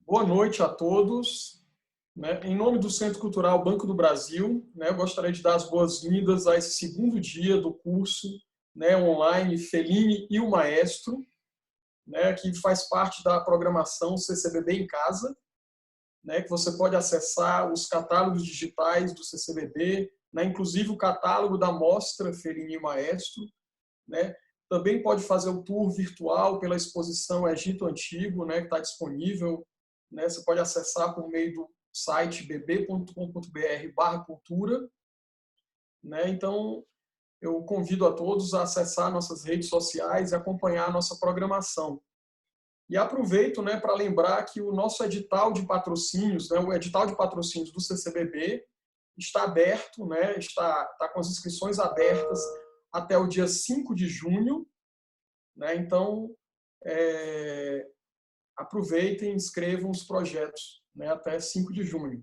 Boa noite a todos. Em nome do Centro Cultural Banco do Brasil, eu gostaria de dar as boas-vindas a esse segundo dia do curso online Fellini e o Maestro, que faz parte da programação CCBB em Casa, que você pode acessar os catálogos digitais do CCBB, inclusive o catálogo da mostra Fellini e o Maestro. Também pode fazer o tour virtual pela exposição Egito Antigo, que está disponível. Você pode acessar por meio do site bb.com.br/cultura. Então, eu convido a todos a acessar nossas redes sociais e acompanhar a nossa programação. E aproveito para lembrar que o nosso edital de patrocínios, o edital de patrocínios do CCBB, está aberto, está com as inscrições abertas até o dia 5 de junho. Então, aproveitem e inscrevam os projetos até 5 de junho.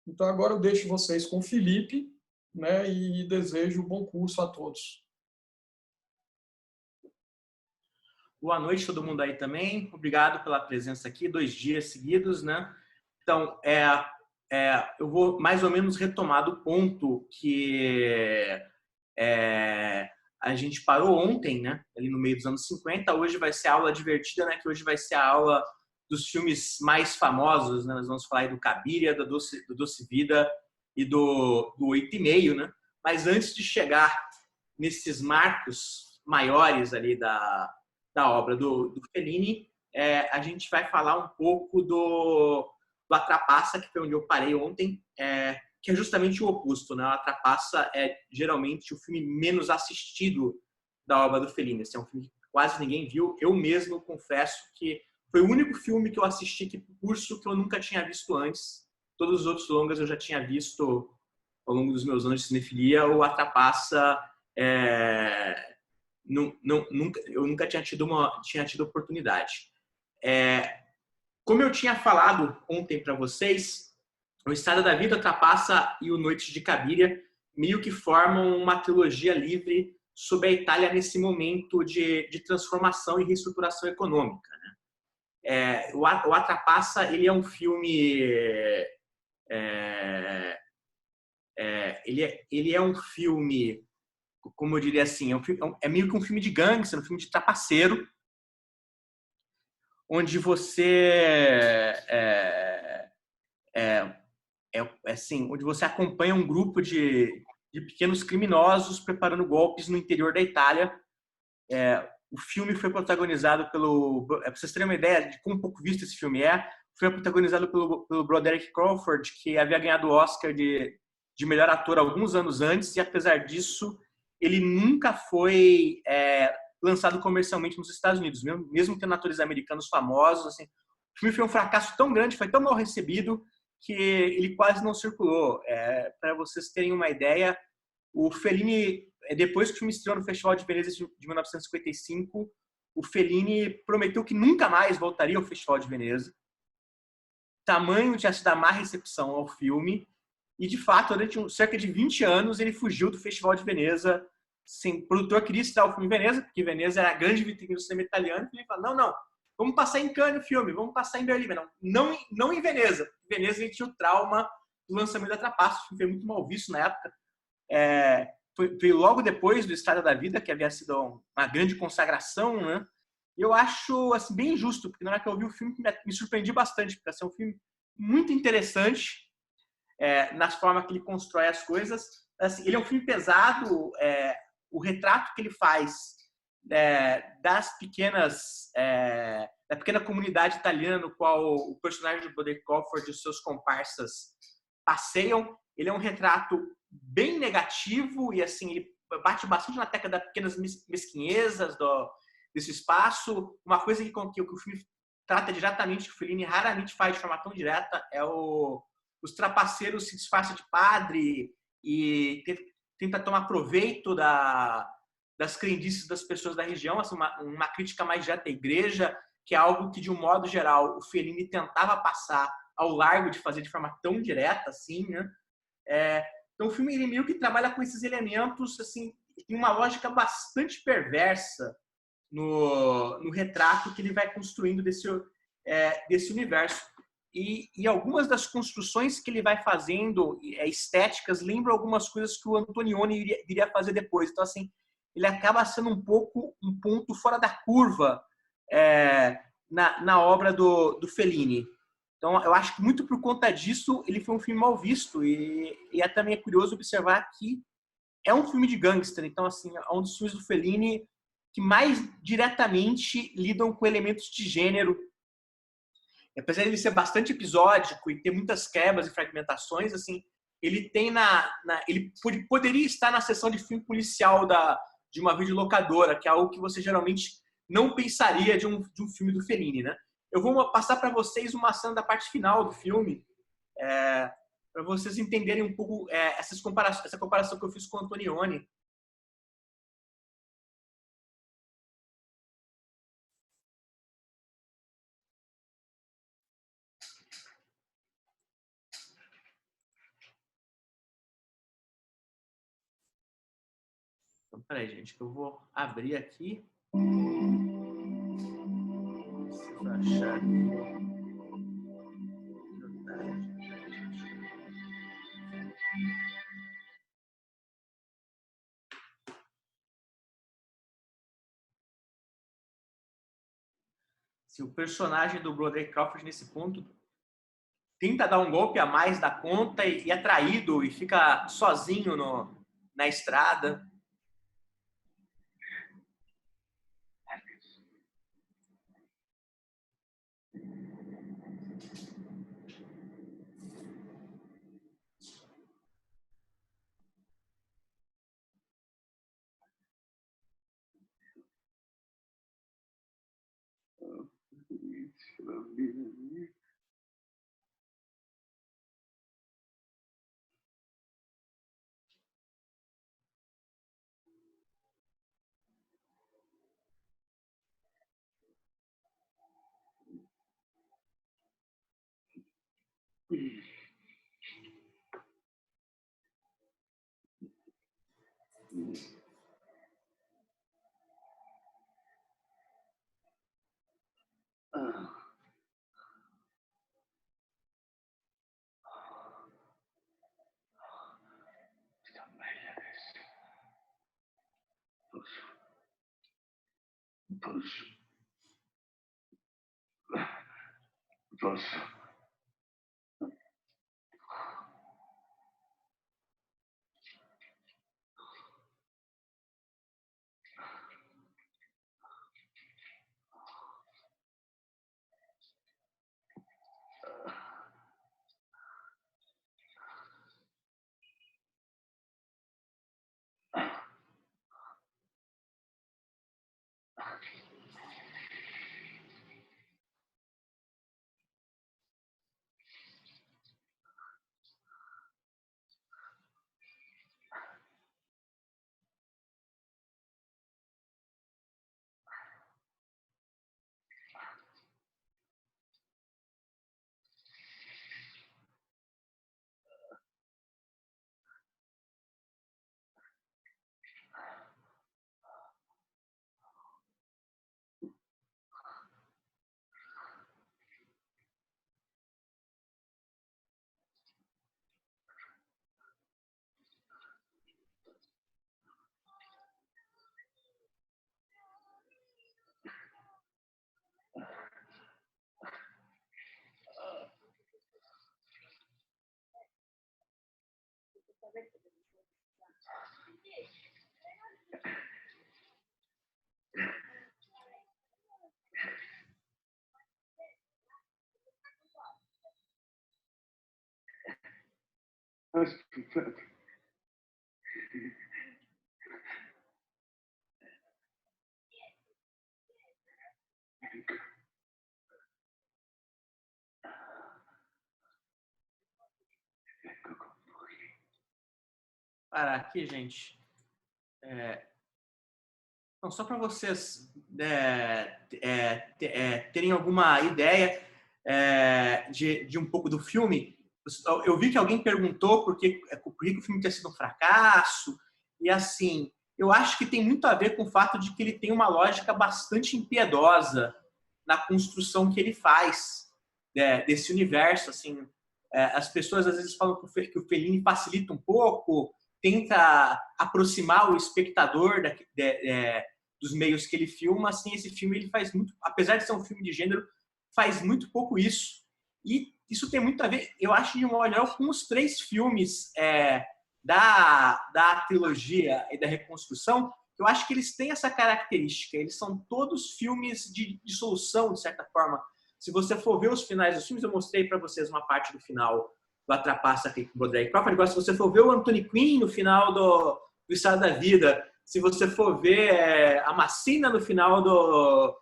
Então, agora eu deixo vocês com o Felipe e desejo um bom curso a todos. Boa noite todo mundo aí também. Obrigado pela presença aqui, 2 dias seguidos, Então, eu vou mais ou menos retomar do ponto que a gente parou ontem, ali no meio dos anos 50. Hoje vai ser a aula divertida, que hoje vai ser a aula dos filmes mais famosos, Nós vamos falar aí do Cabiria, do Doce Vida e do 8,5, Mas antes de chegar nesses marcos maiores ali da obra do Fellini, a gente vai falar um pouco do A Trapaça, que foi onde eu parei ontem, que é justamente o oposto, A Trapaça é geralmente o filme menos assistido da obra do Fellini. Esse é um filme que quase ninguém viu. Eu mesmo confesso que foi o único filme que eu assisti aqui pro curso que eu nunca tinha visto antes. Todos os outros longas eu já tinha visto ao longo dos meus anos de cinefilia. O A Trapaça, eu nunca tinha tido oportunidade. Como eu tinha falado ontem para vocês, o Estrada da Vida, a Trapaça e o Noites de Cabiria meio que formam uma trilogia livre sobre a Itália nesse momento de transformação e reestruturação econômica. O A Trapaça, ele é um filme... ele é um filme, como eu diria assim, é meio que um filme de gangster, um filme de trapaceiro, onde você onde você acompanha um grupo de pequenos criminosos preparando golpes no interior da Itália. O filme foi protagonizado para vocês terem uma ideia de como pouco visto esse filme foi protagonizado pelo Broderick Crawford, que havia ganhado o Oscar de melhor ator alguns anos antes, e apesar disso, ele nunca foi lançado comercialmente nos Estados Unidos, mesmo tendo atores americanos famosos. Assim, o filme foi um fracasso tão grande, foi tão mal recebido, que ele quase não circulou. Para vocês terem uma ideia, o Fellini, depois que o filme estreou no Festival de Veneza de 1955, o Fellini prometeu que nunca mais voltaria ao Festival de Veneza. Tamanho tinha sido a má recepção ao filme, e de fato, durante cerca de 20 anos, ele fugiu do Festival de Veneza. Sim, o produtor queria estrear o filme em Veneza, porque Veneza era a grande vitrine do cinema italiano, e ele falou, não, vamos passar em Cannes o filme, vamos passar em Berlim, não em Veneza. Em Veneza a gente tinha o trauma do lançamento da Trapaça, o filme foi muito mal visto na época. Veio logo depois do Estrada da Vida, que havia sido uma grande consagração, Eu acho assim, bem injusto, porque na hora que eu vi o filme me surpreendi bastante, porque é um filme muito interessante nas formas que ele constrói as coisas. Assim, ele é um filme pesado, o retrato que ele faz da pequena comunidade italiana no qual o personagem do Broderick Crawford e os seus comparsas passeiam, ele é um retrato bem negativo e assim ele bate bastante na tecla das pequenas mesquinhezas desse espaço. Uma coisa que o filme trata diretamente, que o Fellini raramente faz de forma tão direta, é os trapaceiros se disfarçam de padre e tenta tomar proveito das crendices das pessoas da região, assim, uma crítica mais direta à igreja, que é algo que, de um modo geral, o Fellini tentava passar ao largo de fazer de forma tão direta, assim, Então, o filme ele meio que trabalha com esses elementos, assim, tem uma lógica bastante perversa no retrato que ele vai construindo desse universo. E algumas das construções que ele vai fazendo, estéticas, lembram algumas coisas que o Antonioni iria fazer depois. Então, assim, ele acaba sendo um ponto fora da curva na obra do Fellini. Então, eu acho que muito por conta disso, ele foi um filme mal visto. E também é curioso observar que é um filme de gangster. Então, assim, é um dos filmes do Fellini que mais diretamente lidam com elementos de gênero. Apesar de ele ser bastante episódico e ter muitas quebras e fragmentações, assim, ele tem ele poderia estar na seção de filme policial de uma videolocadora, que é algo que você geralmente não pensaria de um filme do Fellini, né? Eu vou passar para vocês uma cena da parte final do filme, para vocês entenderem um pouco essa comparação que eu fiz com o Antonioni. Então, peraí, gente, que eu vou abrir aqui. Preciso achar aqui. Se o personagem do Broderick Crawford, nesse ponto, tenta dar um golpe a mais da conta e é traído e fica sozinho na estrada. Posso. Parar aqui, gente. Então, só para vocês terem alguma ideia de um pouco do filme, eu vi que alguém perguntou por que o filme tinha sido um fracasso. E assim, eu acho que tem muito a ver com o fato de que ele tem uma lógica bastante impiedosa na construção que ele faz desse universo. Assim, as pessoas às vezes falam que o Fellini facilita um pouco, tenta aproximar o espectador dos meios que ele filma. Assim, esse filme ele faz muito, apesar de ser um filme de gênero, faz muito pouco isso. E isso tem muito a ver, eu acho, de um olhar com os 3 filmes da trilogia e da reconstrução. Eu acho que eles têm essa característica. Eles são todos filmes de dissolução, de certa forma. Se você for ver os finais dos filmes, eu mostrei para vocês uma parte do final do A Trapaça aqui com o Broderick Crawford. Agora, se você for ver o Anthony Quinn no final do Estado da Vida, se você for ver a Massina no final do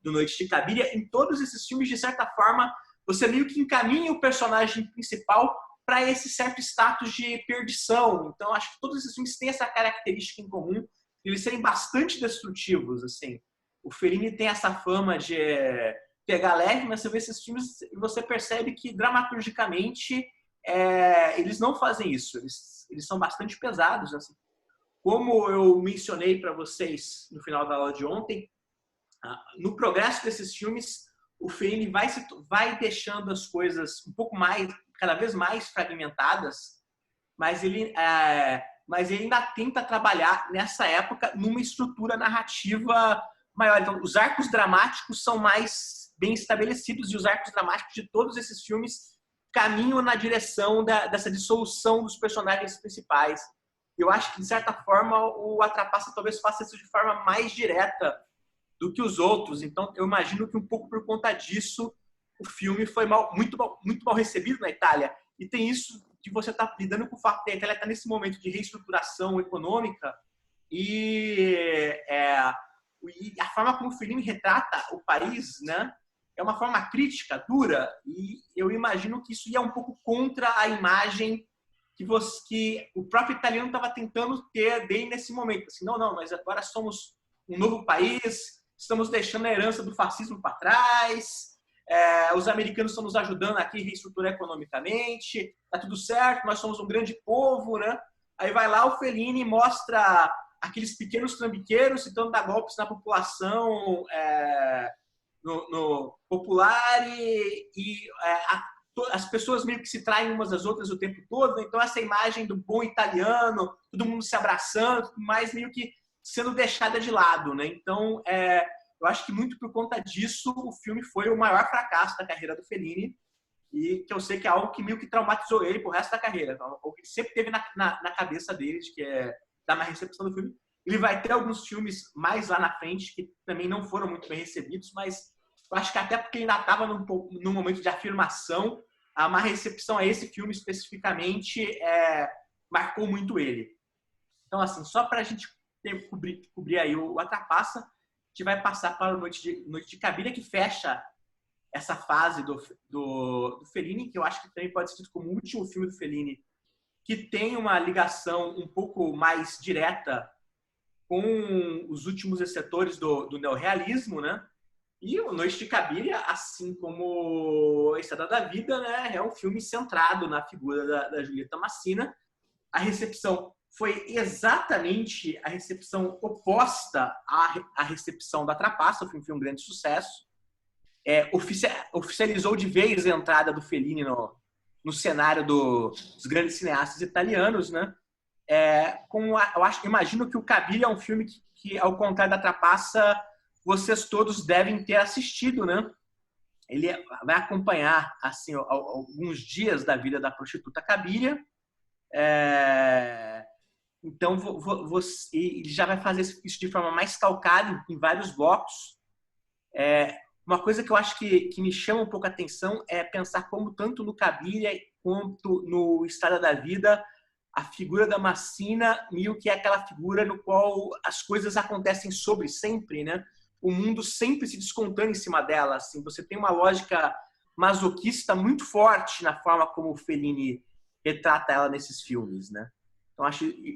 Noite de Cabiria, em todos esses filmes, de certa forma, você meio que encaminha o personagem principal para esse certo status de perdição. Então, acho que todos esses filmes têm essa característica em comum, de eles serem bastante destrutivos. Assim. O Fellini tem essa fama de pegar leve, mas você vê esses filmes e você percebe que, dramaturgicamente, eles não fazem isso. Eles são bastante pesados. Assim. Como eu mencionei para vocês no final da aula de ontem, no progresso desses filmes, o Fellini vai deixando as coisas um pouco mais, cada vez mais fragmentadas, mas ele ainda tenta trabalhar nessa época numa estrutura narrativa maior. Então, os arcos dramáticos são mais bem estabelecidos e os arcos dramáticos de todos esses filmes caminham na direção dessa dissolução dos personagens principais. Eu acho que, de certa forma, o A Trapaça talvez faça isso de forma mais direta do que os outros. Então, eu imagino que um pouco por conta disso, o filme foi muito mal recebido na Itália. E tem isso de você estar lidando com o fato de a Itália estar nesse momento de reestruturação econômica e a forma como o Fellini retrata o país, né, é uma forma crítica, dura, e eu imagino que isso ia um pouco contra a imagem que o próprio italiano estava tentando ter bem nesse momento. Assim, não, nós agora somos um novo país, estamos deixando a herança do fascismo para trás, os americanos estão nos ajudando aqui a reestruturar economicamente, tá tudo certo, nós somos um grande povo, né? Aí vai lá o Fellini e mostra aqueles pequenos trambiqueiros tentando dar golpes na população no popular as pessoas meio que se traem umas às outras o tempo todo, né? Então essa imagem do bom italiano, todo mundo se abraçando, mas meio que sendo deixada de lado, né? Então, eu acho que muito por conta disso o filme foi o maior fracasso da carreira do Fellini e que eu sei que é algo que meio que traumatizou ele pro resto da carreira. Então, o que ele sempre teve na cabeça dele, que é da má recepção do filme. Ele vai ter alguns filmes mais lá na frente que também não foram muito bem recebidos, mas eu acho que até porque ele ainda estava num momento de afirmação, a má recepção a esse filme especificamente marcou muito ele. Então, assim, só para a gente cobrir aí o A Trapaça, a gente vai passar para o Noite de Cabiria, que fecha essa fase do Fellini, que eu acho que também pode ser dito como o último filme do Fellini, que tem uma ligação um pouco mais direta com os últimos setores do neorrealismo, né? E o Noite de Cabiria, assim como A Estrada da Vida, né, é um filme centrado na figura da Giulietta Massina. A recepção foi exatamente a recepção oposta à recepção da Trapaça. O filme foi um grande sucesso. Oficializou de vez a entrada do Fellini no cenário dos grandes cineastas italianos, né? Imagino que o Cabiria é um filme que, ao contrário da Trapaça, vocês todos devem ter assistido, né? Ele vai acompanhar assim alguns dias da vida da prostituta Cabiria. Então, ele já vai fazer isso de forma mais calcada em vários blocos. Uma coisa que eu acho que me chama um pouco a atenção é pensar como, tanto no Cabiria quanto no Estrada da Vida, a figura da Massina meio que é aquela figura no qual as coisas acontecem sobre sempre, né? O mundo sempre se descontando em cima dela. Assim, você tem uma lógica masoquista muito forte na forma como o Fellini retrata ela nesses filmes, né? Então,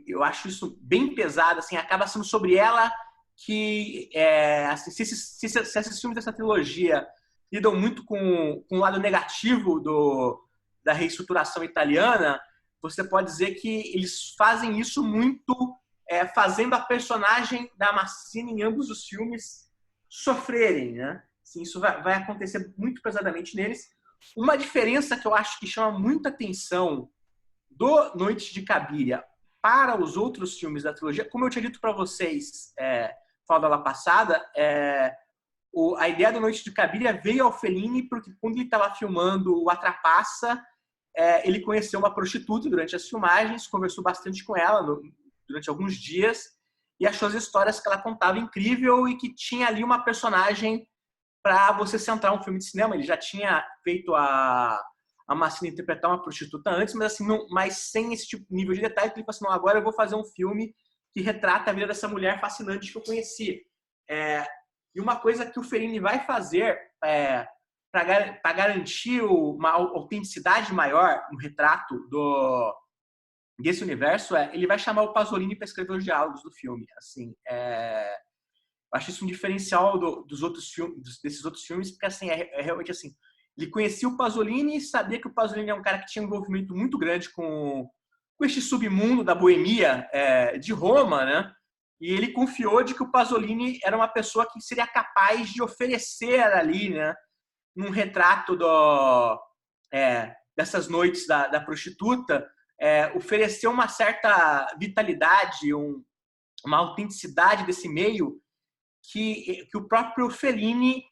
eu acho isso bem pesado. Assim, acaba sendo sobre ela que, assim, se esses filmes dessa trilogia lidam muito com o lado negativo da reestruturação italiana, você pode dizer que eles fazem isso muito fazendo a personagem da Massina em ambos os filmes sofrerem, né? Assim, isso vai acontecer muito pesadamente neles. Uma diferença que eu acho que chama muita atenção do Noite de Cabiria para os outros filmes da trilogia, como eu tinha dito para vocês na aula passada, a ideia do Noite de Cabiria veio ao Fellini porque quando ele estava filmando o A Trapaça, ele conheceu uma prostituta durante as filmagens, conversou bastante com ela durante alguns dias e achou as histórias que ela contava incrível e que tinha ali uma personagem para você centrar um filme de cinema. Ele já tinha feito a Massina interpretar uma prostituta antes, mas assim, mas sem esse tipo, nível de detalhe. Ele falou assim, não, agora eu vou fazer um filme que retrata a vida dessa mulher fascinante que eu conheci. E uma coisa que o Fellini vai fazer para garantir uma autenticidade maior no retrato desse universo ele vai chamar o Pasolini para escrever os diálogos do filme. Assim, eu acho isso um diferencial desses outros filmes, porque assim, realmente assim, ele conhecia o Pasolini e sabia que o Pasolini é um cara que tinha um envolvimento muito grande com este submundo da boemia de Roma, né? E ele confiou de que o Pasolini era uma pessoa que seria capaz de oferecer ali, né, num retrato dessas noites da prostituta, oferecer uma certa vitalidade, uma autenticidade desse meio que o próprio Fellini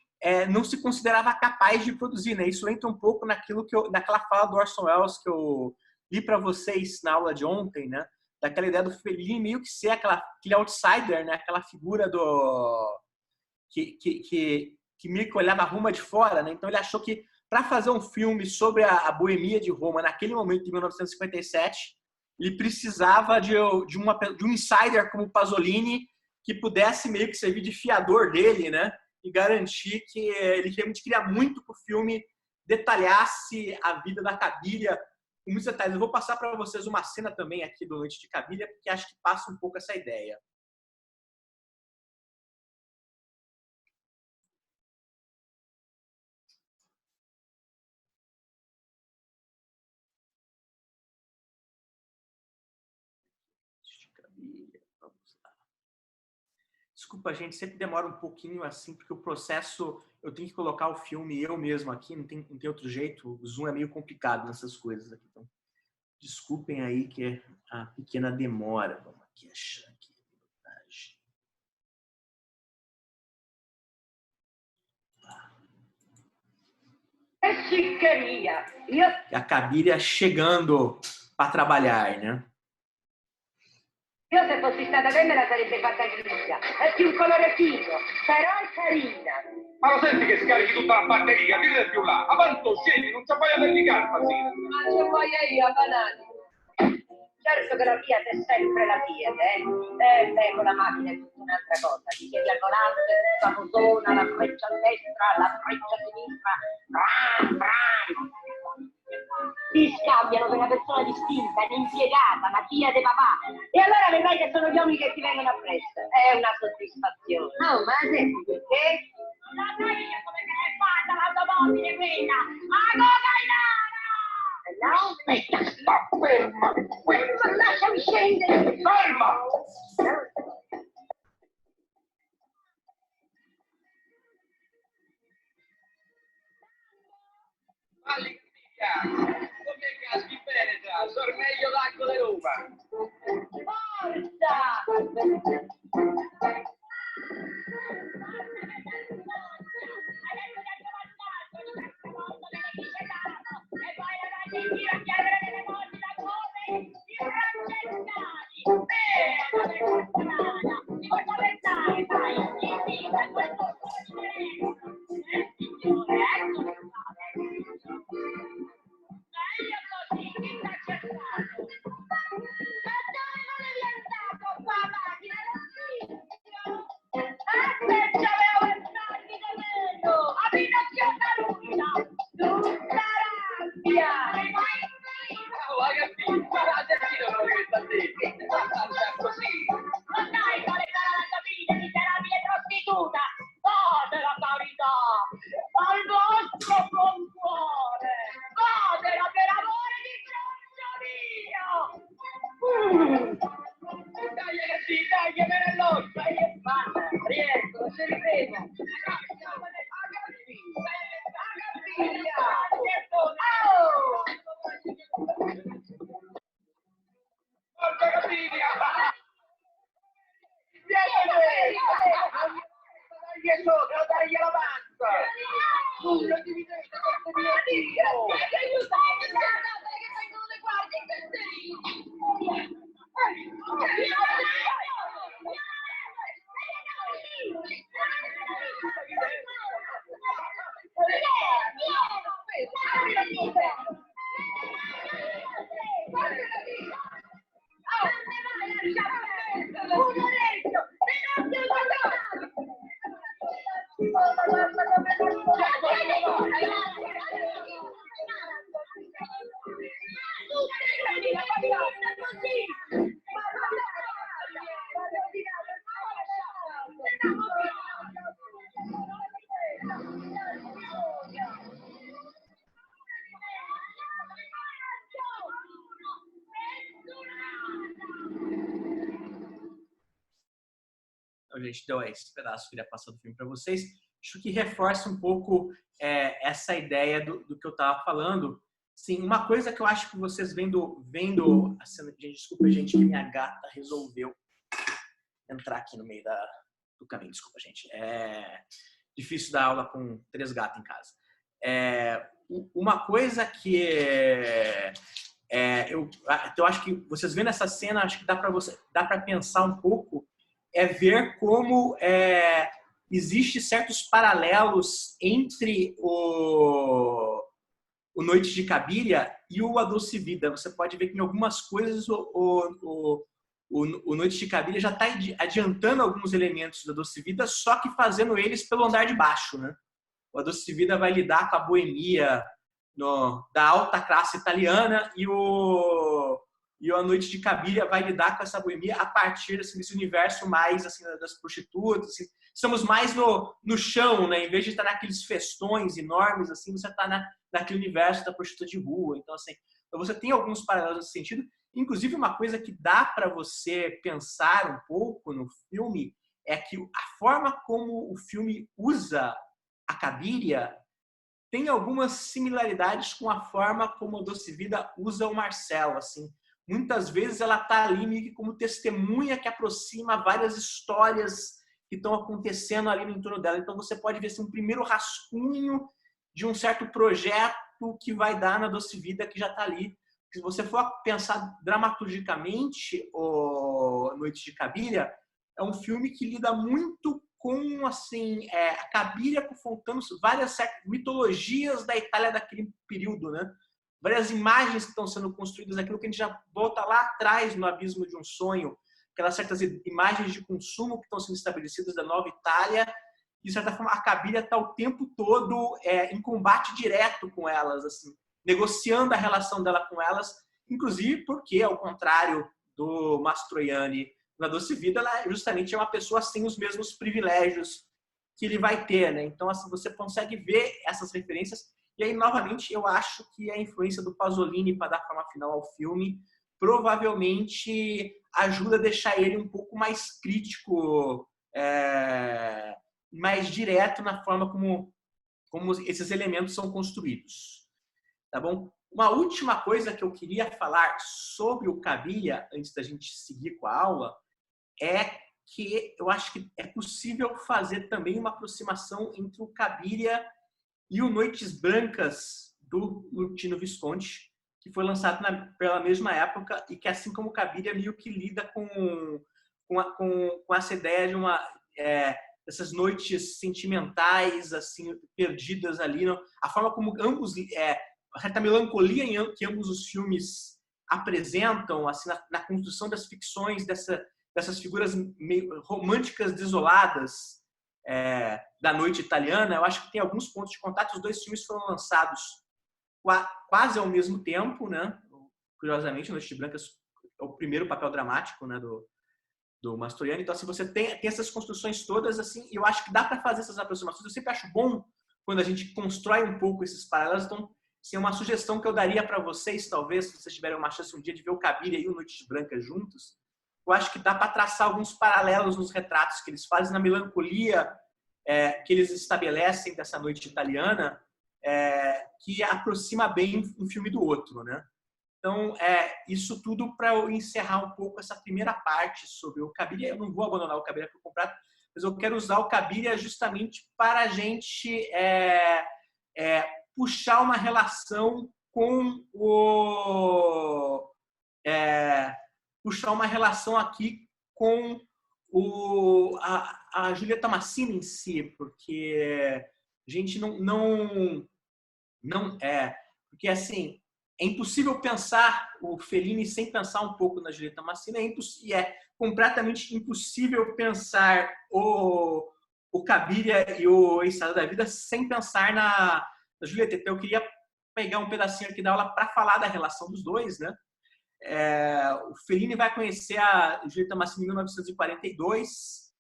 não se considerava capaz de produzir, né? Isso entra um pouco naquela fala do Orson Welles que eu li para vocês na aula de ontem, né? Daquela ideia do Fellini meio que ser aquele outsider, né? Aquela figura que meio que olhava a Roma de fora, né? Então ele achou que para fazer um filme sobre a boemia de Roma naquele momento de 1957, ele precisava de um insider como Pasolini que pudesse meio que servir de fiador dele, né? E garantir que ele realmente queria muito que o filme detalhasse a vida da Cabiria com muitos detalhes. Eu vou passar para vocês uma cena também aqui do Noite de Cabiria, porque acho que passa um pouco essa ideia. Desculpa, gente, sempre demora um pouquinho assim, porque o processo, eu tenho que colocar o filme eu mesmo aqui, não tem outro jeito, o Zoom é meio complicado nessas coisas aqui, então desculpem aí que é a pequena demora. Vamos aqui achar aqui a minutagem. A Cabiria chegando para trabalhar, né? Io se fossi stata te me la sarebbe fatta grigia. È più un colore figo, però è carina. Ma lo senti che scarichi tutta la batteria? Che è più là? Avanti, scendi, non c'è voglia di carpasina. Ma c'è voglia io, banani. Certo che la Fiat è sempre la Fiat, con la macchina è tutta un'altra cosa. Ti chiedi al volante, la fusona, la freccia a destra, la freccia a sinistra. Bram, bram. Ti scambiano per una persona distinta, un'impiegata, la figlia di papà. E allora vedrai che sono gli uomini che ti vengono appresso. È una soddisfazione. No, ma senti, perché? La sai come te l'hai fatta l'automobile quella? A cocainara! No, aspetta. Ma ferma! Ma lasciami scendere! Ferma! Come caschi penetra, sormeglio l'acqua di Roma. Forza! metti sopra, dai la panza! Tu non devi vedere questo mio Dio! Che aiutate, che vengono le guardie, che sei? A gente deu esse pedaço que queria passar do filme para vocês. Acho que reforça um pouco essa ideia do que eu estava falando. Sim, uma coisa que eu acho que vocês vendo a cena... Desculpa, gente, que minha gata resolveu entrar aqui no meio do caminho. Desculpa, gente. É difícil dar aula com 3 gatos em casa. Uma coisa que eu acho que vocês vendo essa cena, acho que dá para pensar um pouco, ver como existe certos paralelos entre o Noite de Cabiria e o A Doce Vida. Você pode ver que em algumas coisas o Noite de Cabiria já está adiantando alguns elementos da Doce Vida, só que fazendo eles pelo andar de baixo, né? O A Doce Vida vai lidar com a boemia da alta classe italiana e A Noite de Cabiria vai lidar com essa boemia a partir assim, desse universo mais assim, das prostitutas. Assim. Estamos mais no chão, né? Em vez de estar naqueles festões enormes, assim, você está naquele universo da prostituta de rua. Então, assim, você tem alguns paralelos nesse sentido. Inclusive, uma coisa que dá para você pensar um pouco no filme é que a forma como o filme usa a Cabiria tem algumas similaridades com a forma como a Doce Vida usa o Marcelo, assim. Muitas vezes ela está ali meio que como testemunha que aproxima várias histórias que estão acontecendo ali no entorno dela. Então você pode ver assim, um primeiro rascunho de um certo projeto que vai dar na Doce Vida que já está ali. Se você for pensar dramaturgicamente, o Noite de Cabiria é um filme que lida muito com assim, a Cabiria confrontando várias mitologias da Itália daquele período, né? Várias imagens que estão sendo construídas, aquilo que a gente já volta lá atrás no Abismo de um Sonho, aquelas certas imagens de consumo que estão sendo estabelecidas da Nova Itália, e de certa forma a Cabiria está o tempo todo em combate direto com elas, assim, negociando a relação dela com elas, inclusive porque, ao contrário do Mastroianni na Doce Vida, ela justamente é uma pessoa sem os mesmos privilégios que ele vai ter, né? Então, assim, você consegue ver essas referências. E aí, novamente, eu acho que a influência do Pasolini para dar forma final ao filme provavelmente ajuda a deixar ele um pouco mais crítico, mais direto na forma como esses elementos são construídos. Tá bom? Uma última coisa que eu queria falar sobre o Cabiria, antes da gente seguir com a aula, é que eu acho que é possível fazer também uma aproximação entre o Cabiria e o Noites Brancas, do Luchino Visconti, que foi lançado pela mesma época e que, assim como o Cabiria, meio que lida com essa ideia de dessas noites sentimentais, assim, perdidas ali. A forma como ambos... a certa melancolia que ambos os filmes apresentam, assim, na construção das ficções, dessas figuras meio românticas desoladas da noite italiana. Eu acho que tem alguns pontos de contato. Os 2 filmes foram lançados quase ao mesmo tempo, né? Curiosamente, Noite de Brancas é o primeiro papel dramático, né, do Mastroianni. Então, assim, você tem essas construções todas, assim, e eu acho que dá para fazer essas aproximações. Eu sempre acho bom quando a gente constrói um pouco esses paralelos. Então, assim, uma sugestão que eu daria para vocês, talvez, se vocês tiverem uma chance um dia de ver o Cabiria e o Noite de Brancas juntos, eu acho que dá para traçar alguns paralelos nos retratos que eles fazem, na melancolia que eles estabelecem dessa noite italiana, que aproxima bem um filme do outro, né? Então, isso tudo para eu encerrar um pouco essa primeira parte sobre o Cabiria. Eu não vou abandonar o Cabiria por completo, mas eu quero usar o Cabiria justamente para a gente puxar uma relação com puxar uma relação aqui com a Giulietta Massina em si, porque a gente não porque assim é impossível pensar o Fellini sem pensar um pouco na Giulietta Massina, e é completamente impossível pensar o Cabiria e o Estrada da Vida sem pensar na Giulietta. Então eu queria pegar um pedacinho aqui da aula para falar da relação dos dois, né? O Fellini vai conhecer a Giulietta Massina em 1942.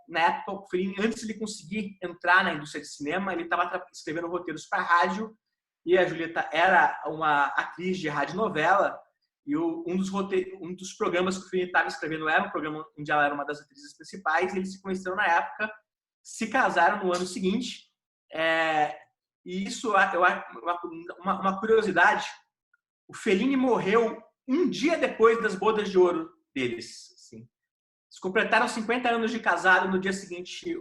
Na época, o Fellini, antes de ele conseguir entrar na indústria de cinema, ele estava escrevendo roteiros para rádio, e a Giulietta era uma atriz de radionovela, e um dos programas que o Fellini estava escrevendo era um programa onde ela era uma das atrizes principais, e eles se conheceram na época, se casaram no ano seguinte, e isso eu acho uma curiosidade. O Fellini morreu um dia depois das bodas de ouro deles. Assim. Eles completaram 50 anos de casado, no dia seguinte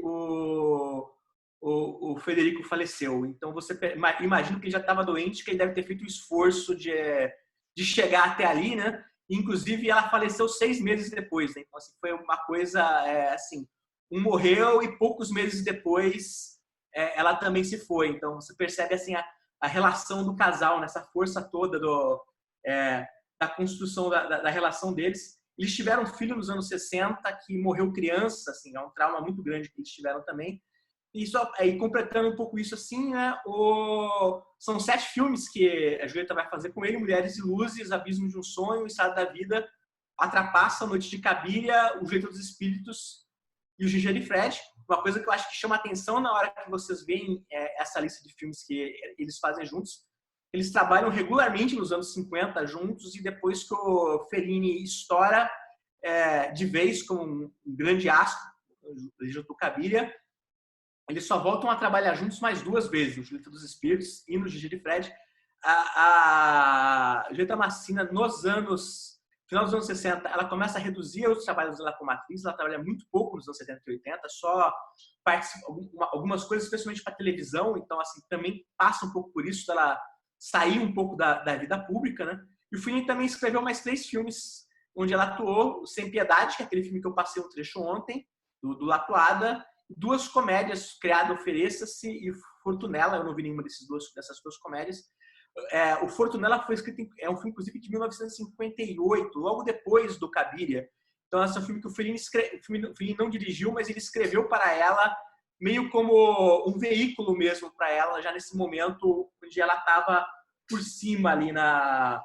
o Federico faleceu. Então você imagina que ele já estava doente, que ele deve ter feito o esforço de chegar até ali, né? Inclusive ela faleceu 6 meses depois, né? Então assim, foi uma coisa assim, um morreu e poucos meses depois ela também se foi. Então você percebe assim a relação do casal, nessa força toda da construção da relação deles. Eles tiveram um filho nos anos 60 que morreu criança, assim, é um trauma muito grande que eles tiveram também. E só aí completando um pouco isso assim, né? São 7 filmes que a Giulietta vai fazer com ele: Mulheres e Luzes, Abismo de um Sonho, Estrada da Vida, A Trapaça, Noite de Cabiria, O Jeito dos Espíritos e O Gigi de Fred. Uma coisa que eu acho que chama atenção na hora que vocês veem essa lista de filmes que eles fazem juntos, eles trabalham regularmente nos anos 50 juntos, e depois que o Fellini estoura de vez como um grande astro junto do Cabiria, eles só voltam a trabalhar juntos mais 2 vezes, no Giulietta dos Espíritos e no Gigi de Fred. A Giulietta Massina, final dos anos 60, ela começa a reduzir os trabalhos dela como atriz. Ela trabalha muito pouco nos anos 70 e 80, só participa algumas coisas, especialmente para televisão. Então, assim, também passa um pouco por isso, dela sair um pouco da vida pública, né? E o Fellini também escreveu mais 3 filmes onde ela atuou: Sem Piedade, que é aquele filme que eu passei um trecho ontem, do Latuada, 2 comédias, Criado Ofereça-se e Fortunella. Eu não vi nenhuma dessas 2 comédias. O Fortunella foi escrito é um filme, inclusive, de 1958, logo depois do Cabiria. Então, esse é um filme que o Fellini não dirigiu, mas ele escreveu para ela, meio como um veículo mesmo para ela, já nesse momento onde ela estava por cima ali na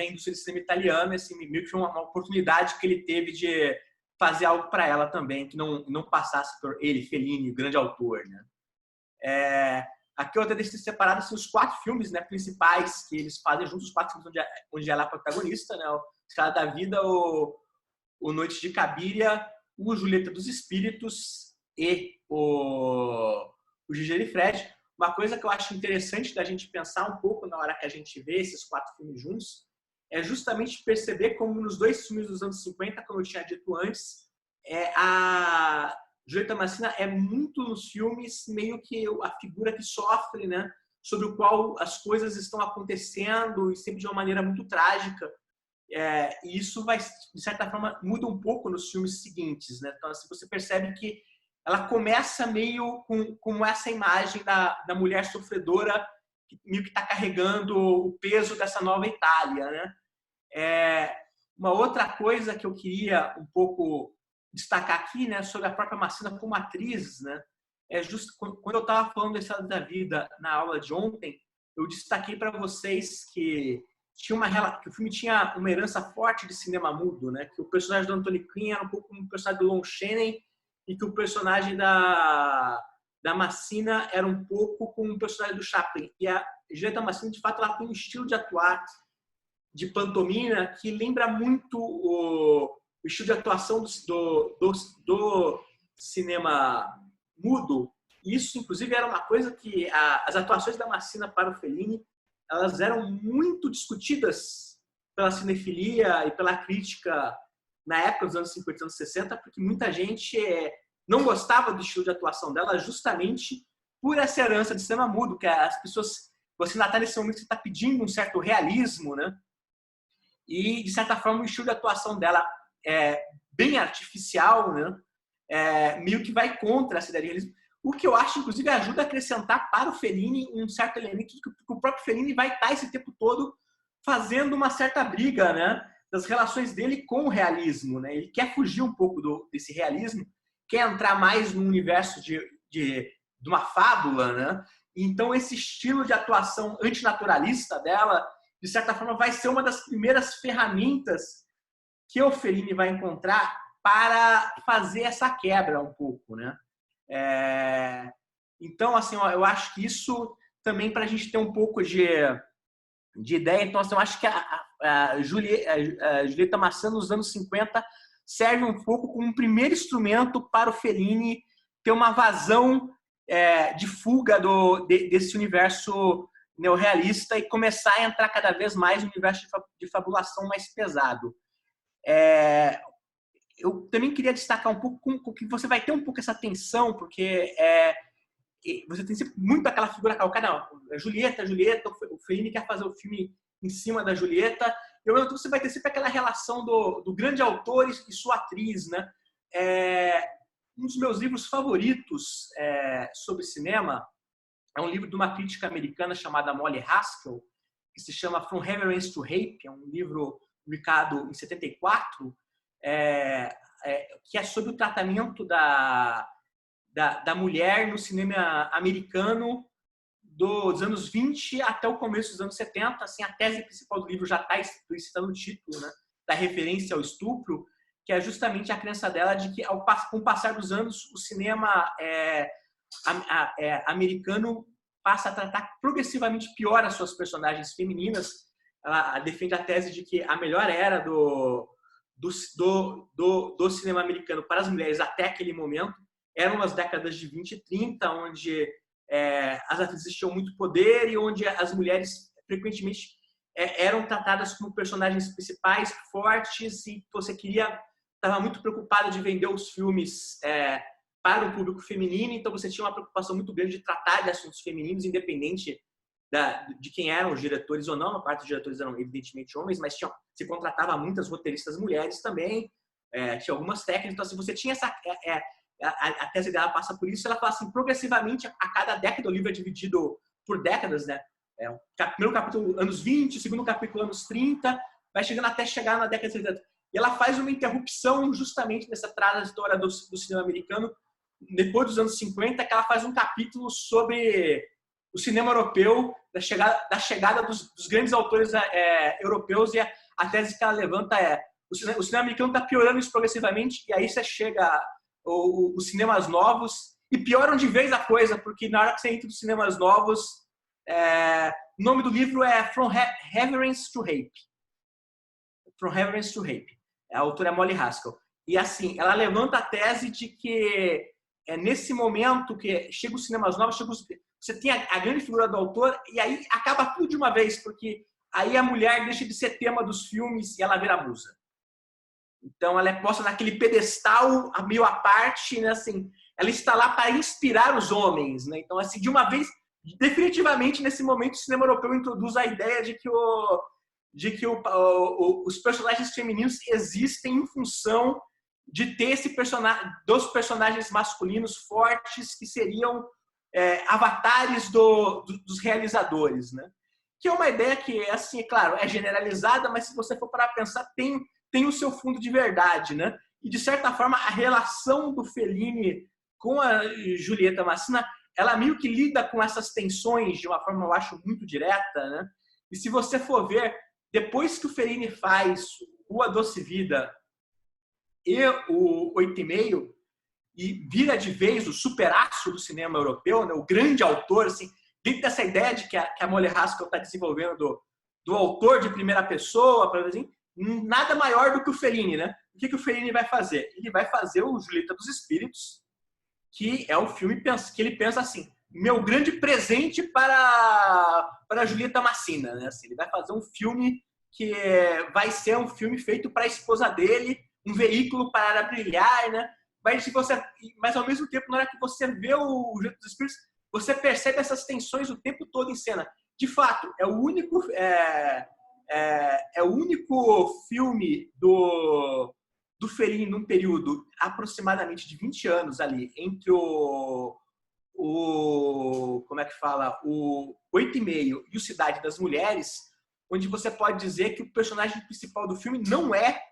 indústria de cinema italiana. Assim, meio que foi uma oportunidade que ele teve de fazer algo para ela também, que não passasse por ele, Fellini, o grande autor, né? Aqui eu até deixei separado assim, os 4 filmes, né, principais que eles fazem juntos, os 4 filmes onde ela é a protagonista, né? O Estrada da Vida, o Noite de Cabiria, o Giulietta dos Espíritos e o Gigi de Fred. Uma coisa que eu acho interessante da gente pensar um pouco na hora que a gente vê esses 4 filmes juntos é justamente perceber como nos 2 filmes dos anos 50, como eu tinha dito antes, a Giulietta Massina é muito nos filmes meio que a figura que sofre, né? Sobre o qual as coisas estão acontecendo, e sempre de uma maneira muito trágica. E isso vai, de certa forma, muda um pouco nos filmes seguintes, né? Então, assim, você percebe que ela começa meio com essa imagem da mulher sofredora que meio que está carregando o peso dessa nova Itália, né? Uma outra coisa que eu queria um pouco destacar aqui, né, sobre a própria Massina como atriz, né? Justo quando eu estava falando da Estrada da Vida na aula de ontem, eu destaquei para vocês que o filme tinha uma herança forte de cinema mudo, né? Que o personagem do Anthony Quinn era um pouco como o personagem do Lon Chaney, e que o personagem da Massina era um pouco como o personagem do Chaplin. E a Giulietta Massina, de fato, ela tem um estilo de atuar de pantomima que lembra muito o estilo de atuação do cinema mudo. Isso, inclusive, era uma coisa que as atuações da Massina para o Fellini, elas eram muito discutidas pela cinefilia e pela crítica na época dos anos 50 e anos 60, porque muita gente não gostava do estilo de atuação dela justamente por essa herança de cinema mudo, que as pessoas, você ainda está nesse momento que você está pedindo um certo realismo, né? E, de certa forma, o estilo de atuação dela é bem artificial, né? Meio que vai contra essa ideia de realismo. O que eu acho, inclusive, ajuda a acrescentar para o Fellini um certo elemento que o próprio Fellini vai estar esse tempo todo fazendo uma certa briga, né, das relações dele com o realismo. Né? Ele quer fugir um pouco desse realismo, quer entrar mais no universo de uma fábula. Né? Então, esse estilo de atuação antinaturalista dela, de certa forma, vai ser uma das primeiras ferramentas que o Fellini vai encontrar para fazer essa quebra um pouco, né? Então, assim, eu acho que isso também para a gente ter um pouco de ideia. Então, assim, eu acho que a Julieta Maçã nos anos 50 serve um pouco como um primeiro instrumento para o Fellini ter uma vazão de fuga desse universo neorrealista e começar a entrar cada vez mais no universo de fabulação mais pesado. Eu também queria destacar um pouco que você vai ter um pouco essa tensão, porque você tem sempre muito aquela figura calcada, Julieta, o Fellini quer fazer o filme em cima da Julieta, e ao mesmo tempo você vai ter sempre aquela relação do grande autor e sua atriz, né? Um dos meus livros favoritos sobre cinema é um livro de uma crítica americana chamada Molly Haskell, que se chama From Reverence to Rape, é um livro publicado em 74, que é sobre o tratamento da mulher no cinema americano dos anos 20 até o começo dos anos 70. Assim, a tese principal do livro já está explícita no título, né, da referência ao estupro, que é justamente a crença dela de que, com o passar dos anos, o cinema americano passa a tratar progressivamente pior as suas personagens femininas. Ela defende a tese de que a melhor era do cinema americano para as mulheres até aquele momento eram as décadas de 20 e 30, onde as atrizes tinham muito poder e onde as mulheres frequentemente eram tratadas como personagens principais, fortes, e você estava muito preocupado de vender os filmes para o público feminino, então você tinha uma preocupação muito grande de tratar de assuntos femininos, independente de quem eram os diretores ou não. A parte dos diretores eram evidentemente homens, mas se contratava muitas roteiristas mulheres também, tinha algumas técnicas. Então, assim, você tinha essa... a tese dela passa por isso. Ela fala assim, progressivamente, a cada década, o livro é dividido por décadas, né? O primeiro capítulo, anos 20, o segundo capítulo, anos 30, vai chegando até chegar na década de 70. E ela faz uma interrupção justamente nessa trajetória do cinema americano, depois dos anos 50, que ela faz um capítulo sobre o cinema europeu, da chegada dos grandes autores europeus, e a tese que ela levanta o cinema americano está piorando isso progressivamente, e aí você chega os cinemas novos, e pioram de vez a coisa, porque na hora que você entra nos cinemas novos, o nome do livro é From Reverence to Rape. From Reverence to Rape. A autora é Molly Haskell. E assim, ela levanta a tese de que nesse momento que chega os cinemas novos, você tem a grande figura do autor, e aí acaba tudo de uma vez, porque aí a mulher deixa de ser tema dos filmes e ela vira musa. Então ela é posta naquele pedestal meio à parte, né? Assim, ela está lá para inspirar os homens, né? Então, assim, de uma vez, definitivamente nesse momento o cinema europeu introduz a ideia de que os personagens femininos existem em função de ter dos personagens masculinos fortes que seriam avatares dos realizadores, né? Que é uma ideia que, assim, claro, é generalizada, mas se você for para pensar, tem o seu fundo de verdade, né? E, de certa forma, a relação do Fellini com a Julieta Massina, ela meio que lida com essas tensões de uma forma, eu acho, muito direta, né? E se você for ver, depois que o Fellini faz o A Doce Vida e o 8,5, e vira de vez o superaço do cinema europeu, né? O grande autor, assim, dentro dessa ideia de que a Molly Haskell está desenvolvendo do autor de primeira pessoa, assim, nada maior do que o Fellini, né? O que o Fellini vai fazer? Ele vai fazer o Julieta dos Espíritos, que é um filme que ele pensa assim, meu grande presente para a Julieta Massina, né? Assim, ele vai fazer um filme que vai ser um filme feito para a esposa dele, um veículo para brilhar, né? Mas ao mesmo tempo, na hora que você vê o Julieta dos Espíritos, você percebe essas tensões o tempo todo em cena. De fato, é o único filme do Fellini num período aproximadamente de 20 anos ali, entre como é que fala? O 8,5 e o Cidade das Mulheres, onde você pode dizer que o personagem principal do filme não é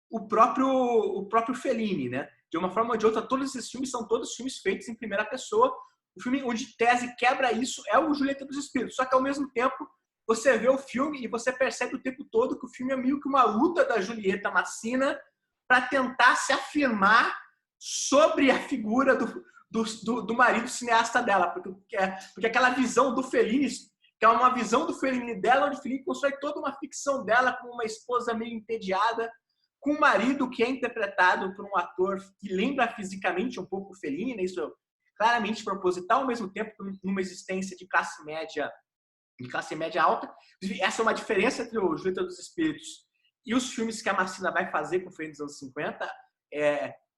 o próprio Fellini, né? De uma forma ou de outra, todos esses filmes são todos filmes feitos em primeira pessoa. O filme onde tese quebra isso é o Julieta dos Espíritos. Só que, ao mesmo tempo, você vê o filme e você percebe o tempo todo que o filme é meio que uma luta da Julieta Massina para tentar se afirmar sobre a figura do marido cineasta dela. Porque aquela visão do Fellini, que é uma visão do Fellini dela, onde o Fellini constrói toda uma ficção dela com uma esposa meio entediada, com um marido que é interpretado por um ator que lembra fisicamente um pouco o Fellini, né? Isso é claramente proposital, ao mesmo tempo numa existência de classe média alta. Essa é uma diferença entre o Julieta dos Espíritos e os filmes que a Massina vai fazer com o Fellini dos anos 50.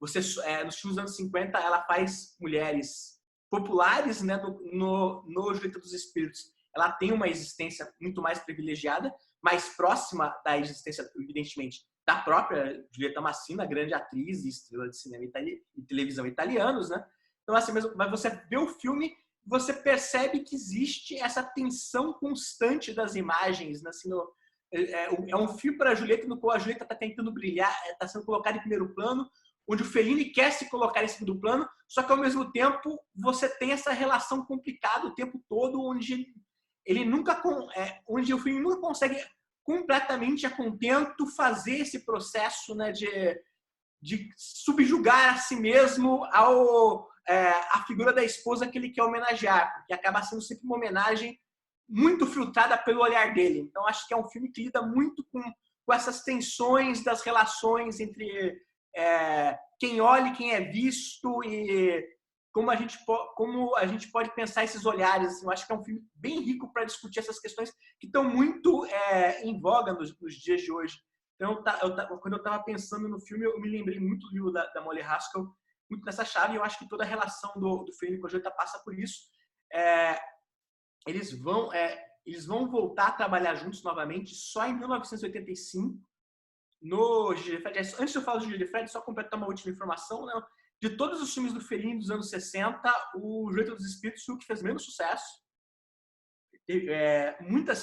Nos filmes dos anos 50, ela faz mulheres populares, né? No Julieta dos Espíritos, ela tem uma existência muito mais privilegiada, mais próxima da existência, evidentemente, da própria Julieta Massina, grande atriz e estrela de cinema e televisão italianos, né? Então, assim, mas você vê o filme, você percebe que existe essa tensão constante das imagens, né? Assim, é um filme para a Julieta, no qual a Julieta está tentando brilhar, está sendo colocada em primeiro plano, onde o Fellini quer se colocar em segundo plano, só que, ao mesmo tempo, você tem essa relação complicada o tempo todo, onde o Fellini nunca consegue completamente a contento fazer esse processo, né, de subjugar a si mesmo a figura da esposa que ele quer homenagear, porque acaba sendo sempre uma homenagem muito filtrada pelo olhar dele. Então, acho que é um filme que lida muito com essas tensões das relações entre quem olha e quem é visto, e como a gente pode pensar esses olhares. Eu acho que é um filme bem rico para discutir essas questões que estão muito em voga nos dias de hoje. Então, quando eu estava pensando no filme, eu me lembrei muito do livro da Molly Haskell, muito nessa chave, e eu acho que toda a relação do Fellini com a Julieta passa por isso. Eles vão voltar a trabalhar juntos novamente só em 1985, no Gigi Fred. Antes de eu falar do Gigi Fred, só completar uma última informação, né? De todos os filmes do Fellini dos anos 60, o Julieta dos Espíritos foi o que fez menos sucesso.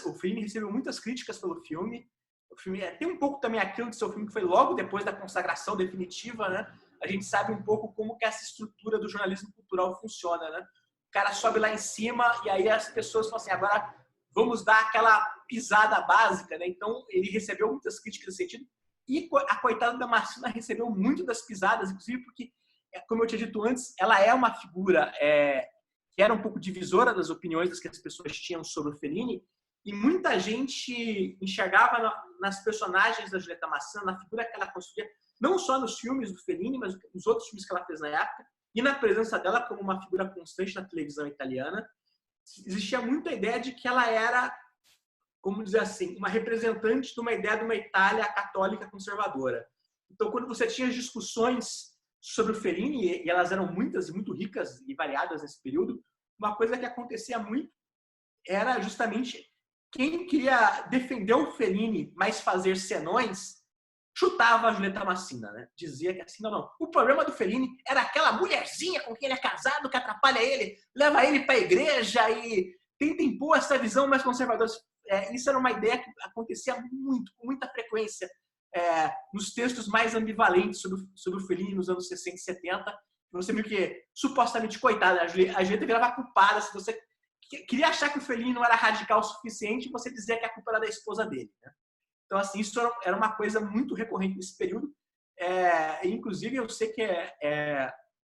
O Fellini recebeu muitas críticas pelo filme. O filme tem um pouco também aquilo de ser um filme que foi logo depois da consagração definitiva, né? A gente sabe um pouco como que essa estrutura do jornalismo cultural funciona, né? O cara sobe lá em cima e aí as pessoas falam assim, agora vamos dar aquela pisada básica, né? Então, ele recebeu muitas críticas nesse sentido. E a coitada da Massina recebeu muito das pisadas, inclusive porque, como eu tinha dito antes, ela é uma figura que era um pouco divisora das opiniões das que as pessoas tinham sobre o Fellini, e muita gente enxergava nas personagens da Julieta Massina, na figura que ela construía, não só nos filmes do Fellini, mas nos outros filmes que ela fez na época, e na presença dela como uma figura constante na televisão italiana. Existia muita ideia de que ela era, como dizer assim, uma representante de uma ideia de uma Itália católica conservadora. Então, quando você tinha discussões sobre o Fellini, e elas eram muitas e muito ricas e variadas nesse período, uma coisa que acontecia muito era justamente quem queria defender o Fellini, mas fazer senões, chutava a Julieta Massina, né? Dizia que assim, não. O problema do Fellini era aquela mulherzinha com quem ele é casado, que atrapalha ele, leva ele para a igreja e tenta impor essa visão mais conservadora. Isso era uma ideia que acontecia muito, com muita frequência, nos textos mais ambivalentes sobre o Fellini nos anos 60 e 70. Você viu que, supostamente, coitada, a Julieta virava culpada. Se você queria achar que o Fellini não era radical o suficiente, você dizia que a culpa era da esposa dele, né? Então, assim, isso era uma coisa muito recorrente nesse período. Inclusive, eu sei que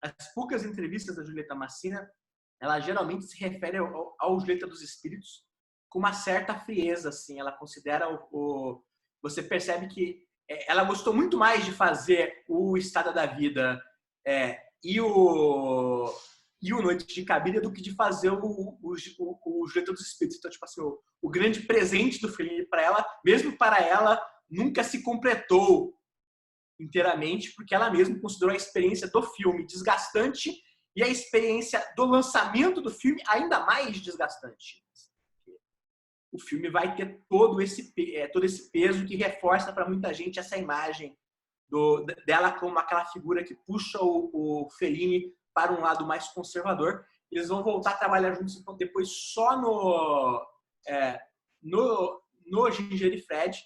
as poucas entrevistas da Julieta Massina, ela geralmente se refere ao Julieta dos Espíritos com uma certa frieza, assim. Ela considera você percebe que ela gostou muito mais de fazer o Estrada da Vida e o Noite de Cabiria do que de fazer o Julieta dos Espíritos. Então, tipo assim, o grande presente do Fellini para ela, mesmo para ela, nunca se completou inteiramente, porque ela mesma considerou a experiência do filme desgastante e a experiência do lançamento do filme ainda mais desgastante. O filme vai ter todo esse peso que reforça para muita gente essa imagem dela como aquela figura que puxa o Fellini para um lado mais conservador. Eles vão voltar a trabalhar juntos então, depois só no Ginger e Fred,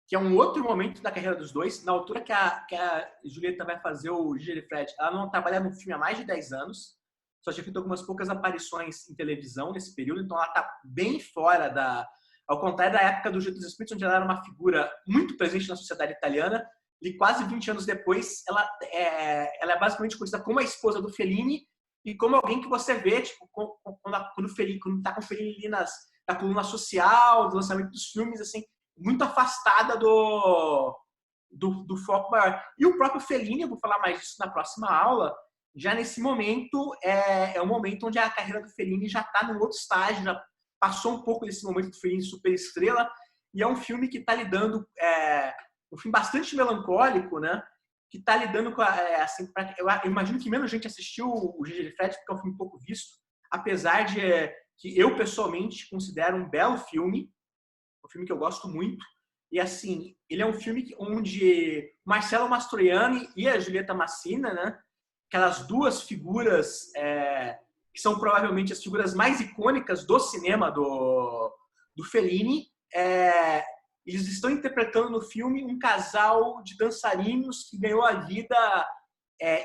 que é um outro momento da carreira dos dois. Na altura que a Julieta vai fazer o Ginger e Fred, ela não trabalha no filme há mais de 10 anos, só tinha feito algumas poucas aparições em televisão nesse período, então ela está bem fora ao contrário da época do Judas Spirits, onde ela era uma figura muito presente na sociedade italiana, e quase 20 anos depois, ela é basicamente conhecida como a esposa do Fellini e como alguém que você vê, tipo, quando está com o Fellini ali na coluna social, do lançamento dos filmes, assim, muito afastada do foco maior. E o próprio Fellini, eu vou falar mais disso na próxima aula, já nesse momento, é um momento onde a carreira do Fellini já está num outro estágio, já passou um pouco desse momento do Fellini superestrela, e é um filme que está lidando, um filme bastante melancólico, né? Que está lidando com assim, eu imagino que menos gente assistiu o Ginger e Fred, porque é um filme pouco visto, apesar de que eu pessoalmente considero um belo filme, um filme que eu gosto muito. E assim, ele é um filme onde Marcello Mastroianni e a Giulietta Massina, né? Aquelas duas figuras que são provavelmente as figuras mais icônicas do cinema do Fellini, eles estão interpretando no filme um casal de dançarinos que ganhou a vida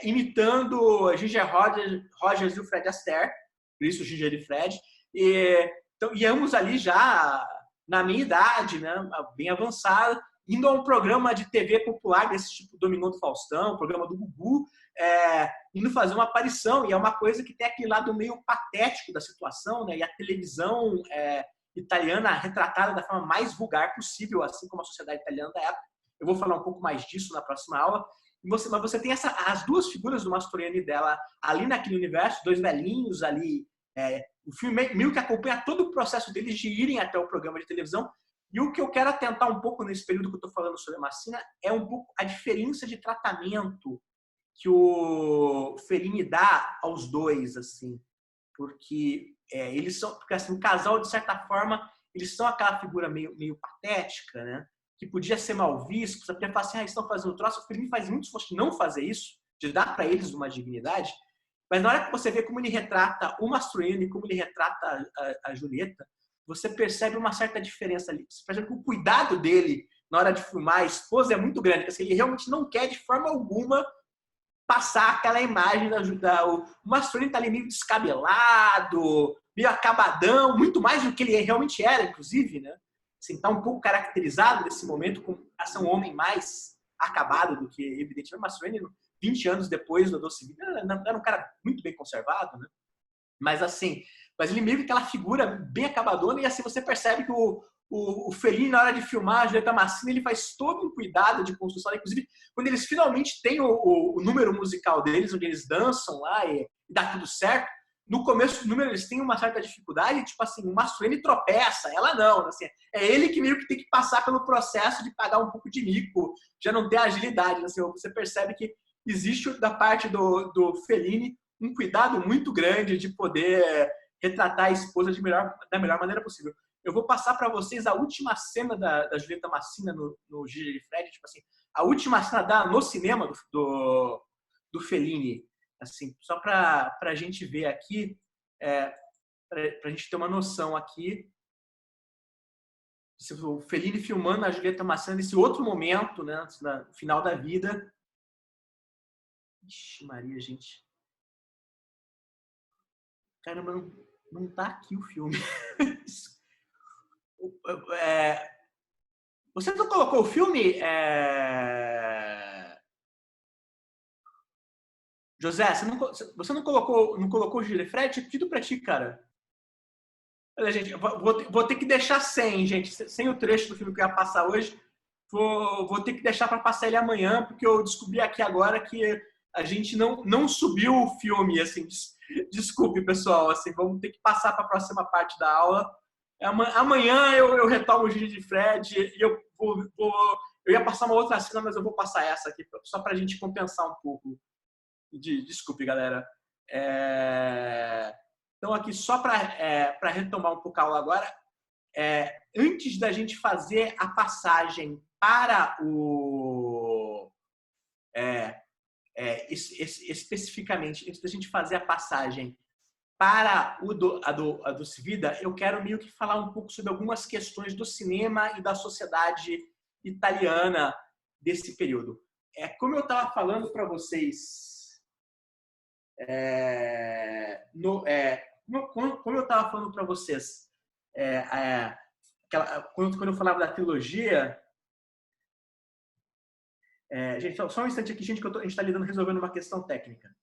imitando Ginger Rogers e o Fred Astaire, por isso Ginger e Fred, e ambos ali já na minha idade, né, bem avançada, indo a um programa de TV popular desse tipo, Dominó do Faustão, programa do Gugu, indo fazer uma aparição, e é uma coisa que tem aquele lado meio patético da situação, né, e a televisão italiana retratada da forma mais vulgar possível, assim como a sociedade italiana da época. Eu vou falar um pouco mais disso na próxima aula. Mas você tem as duas figuras do Mastroianni dela ali naquele universo, dois velhinhos ali. O filme meio que acompanha todo o processo deles de irem até o programa de televisão. E o que eu quero atentar um pouco nesse período que eu estou falando sobre a Massina é um pouco a diferença de tratamento que o Fellini dá aos dois, assim. Porque porque assim, o casal, de certa forma, eles são aquela figura meio patética, né? Que podia ser mal visto, você podia falar assim, eles estão fazendo troço. O Fellini faz muito esforço de não fazer isso, de dar para eles uma dignidade, mas na hora que você vê como ele retrata o Mastroianni, como ele retrata a Julieta, você percebe uma certa diferença ali. Você percebe que o cuidado dele na hora de filmar a esposa é muito grande, porque ele realmente não quer de forma alguma passar aquela imagem o Mastroianni tá ali meio descabelado, meio acabadão, muito mais do que ele realmente era, inclusive, né? Assim, tá um pouco caracterizado nesse momento como um homem mais acabado do que, evidentemente, o Mastroianni, 20 anos depois do Doce Vida, era um cara muito bem conservado, né? Mas assim, ele meio que aquela figura bem acabadona, e assim você percebe que o Fellini, na hora de filmar a Giulietta Massina, ele faz todo um cuidado de construção, inclusive quando eles finalmente têm o número musical deles, onde eles dançam lá e dá tudo certo, no começo do número eles têm uma certa dificuldade, tipo assim, o Mastroianni tropeça, ela não, assim, é ele que meio que tem que passar pelo processo de pagar um pouco de mico, já não ter agilidade, assim, você percebe que existe da parte do Fellini um cuidado muito grande de poder retratar a esposa da melhor maneira possível. Eu vou passar para vocês a última cena da Giulietta Massina no Ginger e Fred, tipo assim, a última cena no cinema do Fellini, assim, só para a gente ver aqui, para a gente ter uma noção aqui, o Fellini filmando a Giulietta Massina nesse outro momento, né, no final da vida. Ixi, Maria, gente. Caramba, não tá aqui o filme. Você não colocou o filme? José, você não colocou o Ginger Fred? Tinha pedido pra ti, cara. Olha, gente, vou ter que deixar gente. Sem o trecho do filme que eu ia passar hoje. Vou ter que deixar para passar ele amanhã, porque eu descobri aqui agora que a gente não subiu o filme, assim. Desculpe, pessoal, assim, vamos ter que passar para a próxima parte da aula. Amanhã eu retomo o Ginger de Fred e eu Eu ia passar uma outra cena, mas eu vou passar essa aqui, só para a gente compensar um pouco. Desculpe, galera. Então, aqui, só para retomar um pouco a aula agora, antes da gente fazer a passagem para especificamente, antes da gente fazer a passagem para a Doce Vida, eu quero meio que falar um pouco sobre algumas questões do cinema e da sociedade italiana desse período. Como eu estava falando para vocês, como eu estava falando para vocês, quando eu falava da trilogia, gente, só um instante aqui, gente, que a gente está resolvendo uma questão técnica.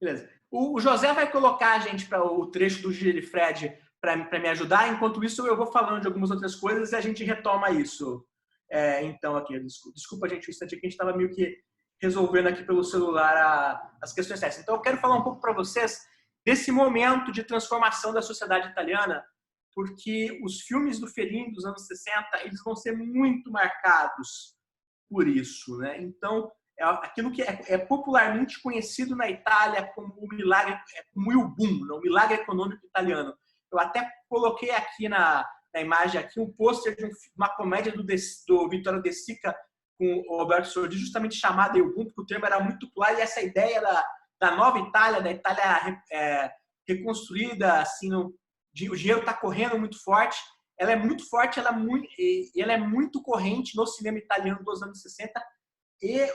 Beleza. O José vai colocar, gente, para o trecho do Girifred para me ajudar. Enquanto isso, eu vou falando de algumas outras coisas e a gente retoma isso. Então, aqui, desculpa, gente, o instante aqui, a gente estava meio que resolvendo aqui pelo celular as questões técnicas. Então, eu quero falar um pouco para vocês desse momento de transformação da sociedade italiana, porque os filmes do Fellini dos anos 60, eles vão ser muito marcados por isso, né? Então, aquilo que é popularmente conhecido na Itália como o milagre, como il boom, o milagre econômico italiano. Eu até coloquei aqui na imagem aqui um pôster de uma comédia do Vittorio De Sica com o Roberto Sordi, justamente chamada il boom, porque o termo era muito claro, e essa ideia da nova Itália, da Itália reconstruída, assim, o dinheiro está correndo muito forte. Ela é muito forte, ela é muito corrente no cinema italiano dos anos 60, e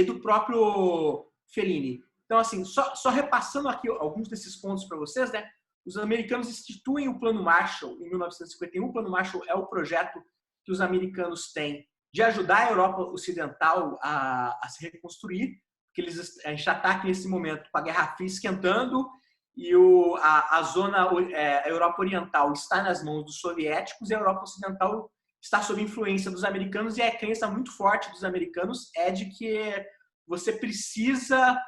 do próprio Fellini. Então, assim, só repassando aqui alguns desses pontos para vocês, né? Os americanos instituem o Plano Marshall em 1951. O Plano Marshall é o projeto que os americanos têm de ajudar a Europa Ocidental a se reconstruir, porque a gente já está aqui nesse momento com a Guerra Fria esquentando, e a Europa Oriental está nas mãos dos soviéticos e a Europa Ocidental está sob influência dos americanos, e a crença muito forte dos americanos é de que você precisa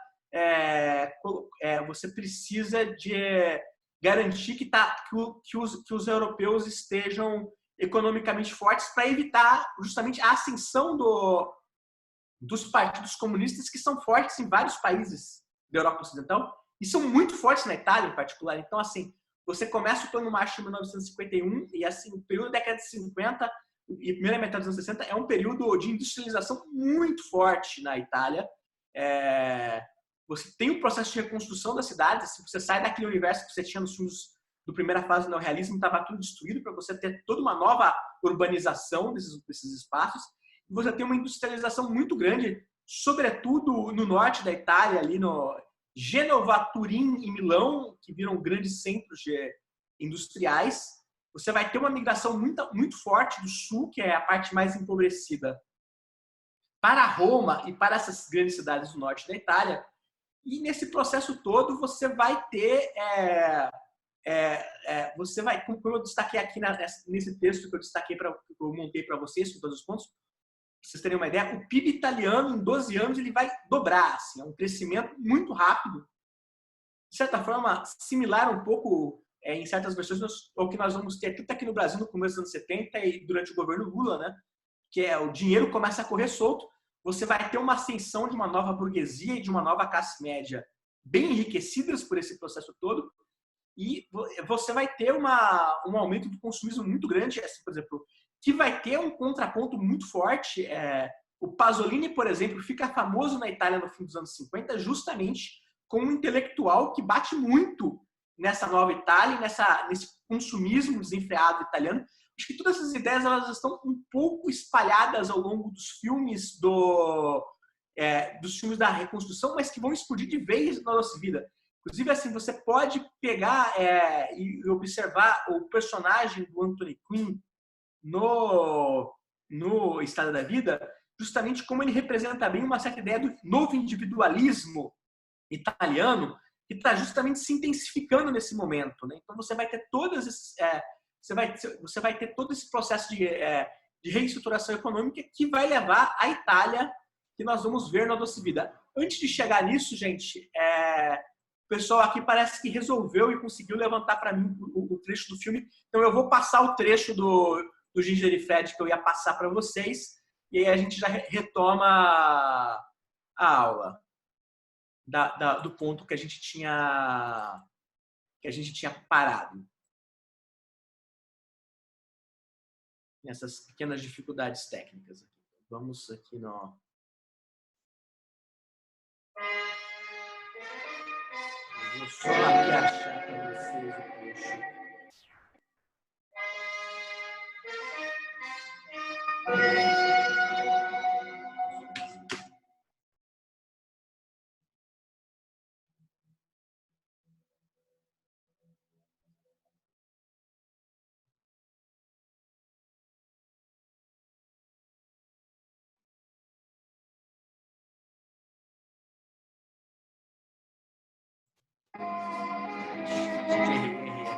de garantir que os europeus estejam economicamente fortes para evitar justamente a ascensão dos partidos comunistas, que são fortes em vários países da Europa Ocidental e são muito fortes na Itália em particular. Então, assim, você começa o Plano Marshall em 1951 e, assim, o período da década de 50 e primeira metade dos anos 60 é um período de industrialização muito forte na Itália. Você tem um processo de reconstrução das cidades, assim, você sai daquele universo que você tinha nos filmes do primeira fase do neorrealismo, estava tudo destruído, para você ter toda uma nova urbanização desses espaços. E você tem uma industrialização muito grande, sobretudo no norte da Itália, ali no Gênova, Turim e Milão, que viram grandes centros industriais. Você vai ter uma migração muito, muito forte do sul, que é a parte mais empobrecida, para Roma e para essas grandes cidades do norte da Itália. E nesse processo todo você vai ter, como eu destaquei aqui nesse texto que eu destaquei, que eu montei para vocês com todos os pontos, para vocês terem uma ideia, o PIB italiano em 12 anos ele vai dobrar, assim, é um crescimento muito rápido, de certa forma similar um pouco em certas versões ao que nós vamos ter aqui no Brasil no começo dos anos 70 e durante o governo Lula, né? Que o dinheiro começa a correr solto. Você vai ter uma ascensão de uma nova burguesia e de uma nova classe média bem enriquecidas por esse processo todo, e você vai ter um aumento do consumismo muito grande, assim, por exemplo, que vai ter um contraponto muito forte. O Pasolini, por exemplo, fica famoso na Itália no fim dos anos 50 justamente como um intelectual que bate muito nessa nova Itália, nesse consumismo desenfreado italiano. Acho que todas essas ideias elas estão um pouco espalhadas ao longo dos filmes dos filmes da reconstrução, mas que vão explodir de vez na nossa vida. Inclusive, assim, você pode pegar e observar o personagem do Anthony Quinn no Estrada da Vida, justamente como ele representa bem uma certa ideia do novo individualismo italiano, que está justamente se intensificando nesse momento, né? Então você vai ter todas esses você vai ter todo esse processo de reestruturação econômica que vai levar a Itália que nós vamos ver na Doce Vida. Antes de chegar nisso, gente, pessoal aqui parece que resolveu e conseguiu levantar para mim o trecho do filme. Então eu vou passar o trecho do Ginger e Fred que eu ia passar para vocês e aí a gente já retoma a aula do ponto que a gente tinha parado. Nessas pequenas dificuldades técnicas. Vamos aqui no... Eu vou só aqui achar para vocês o trecho.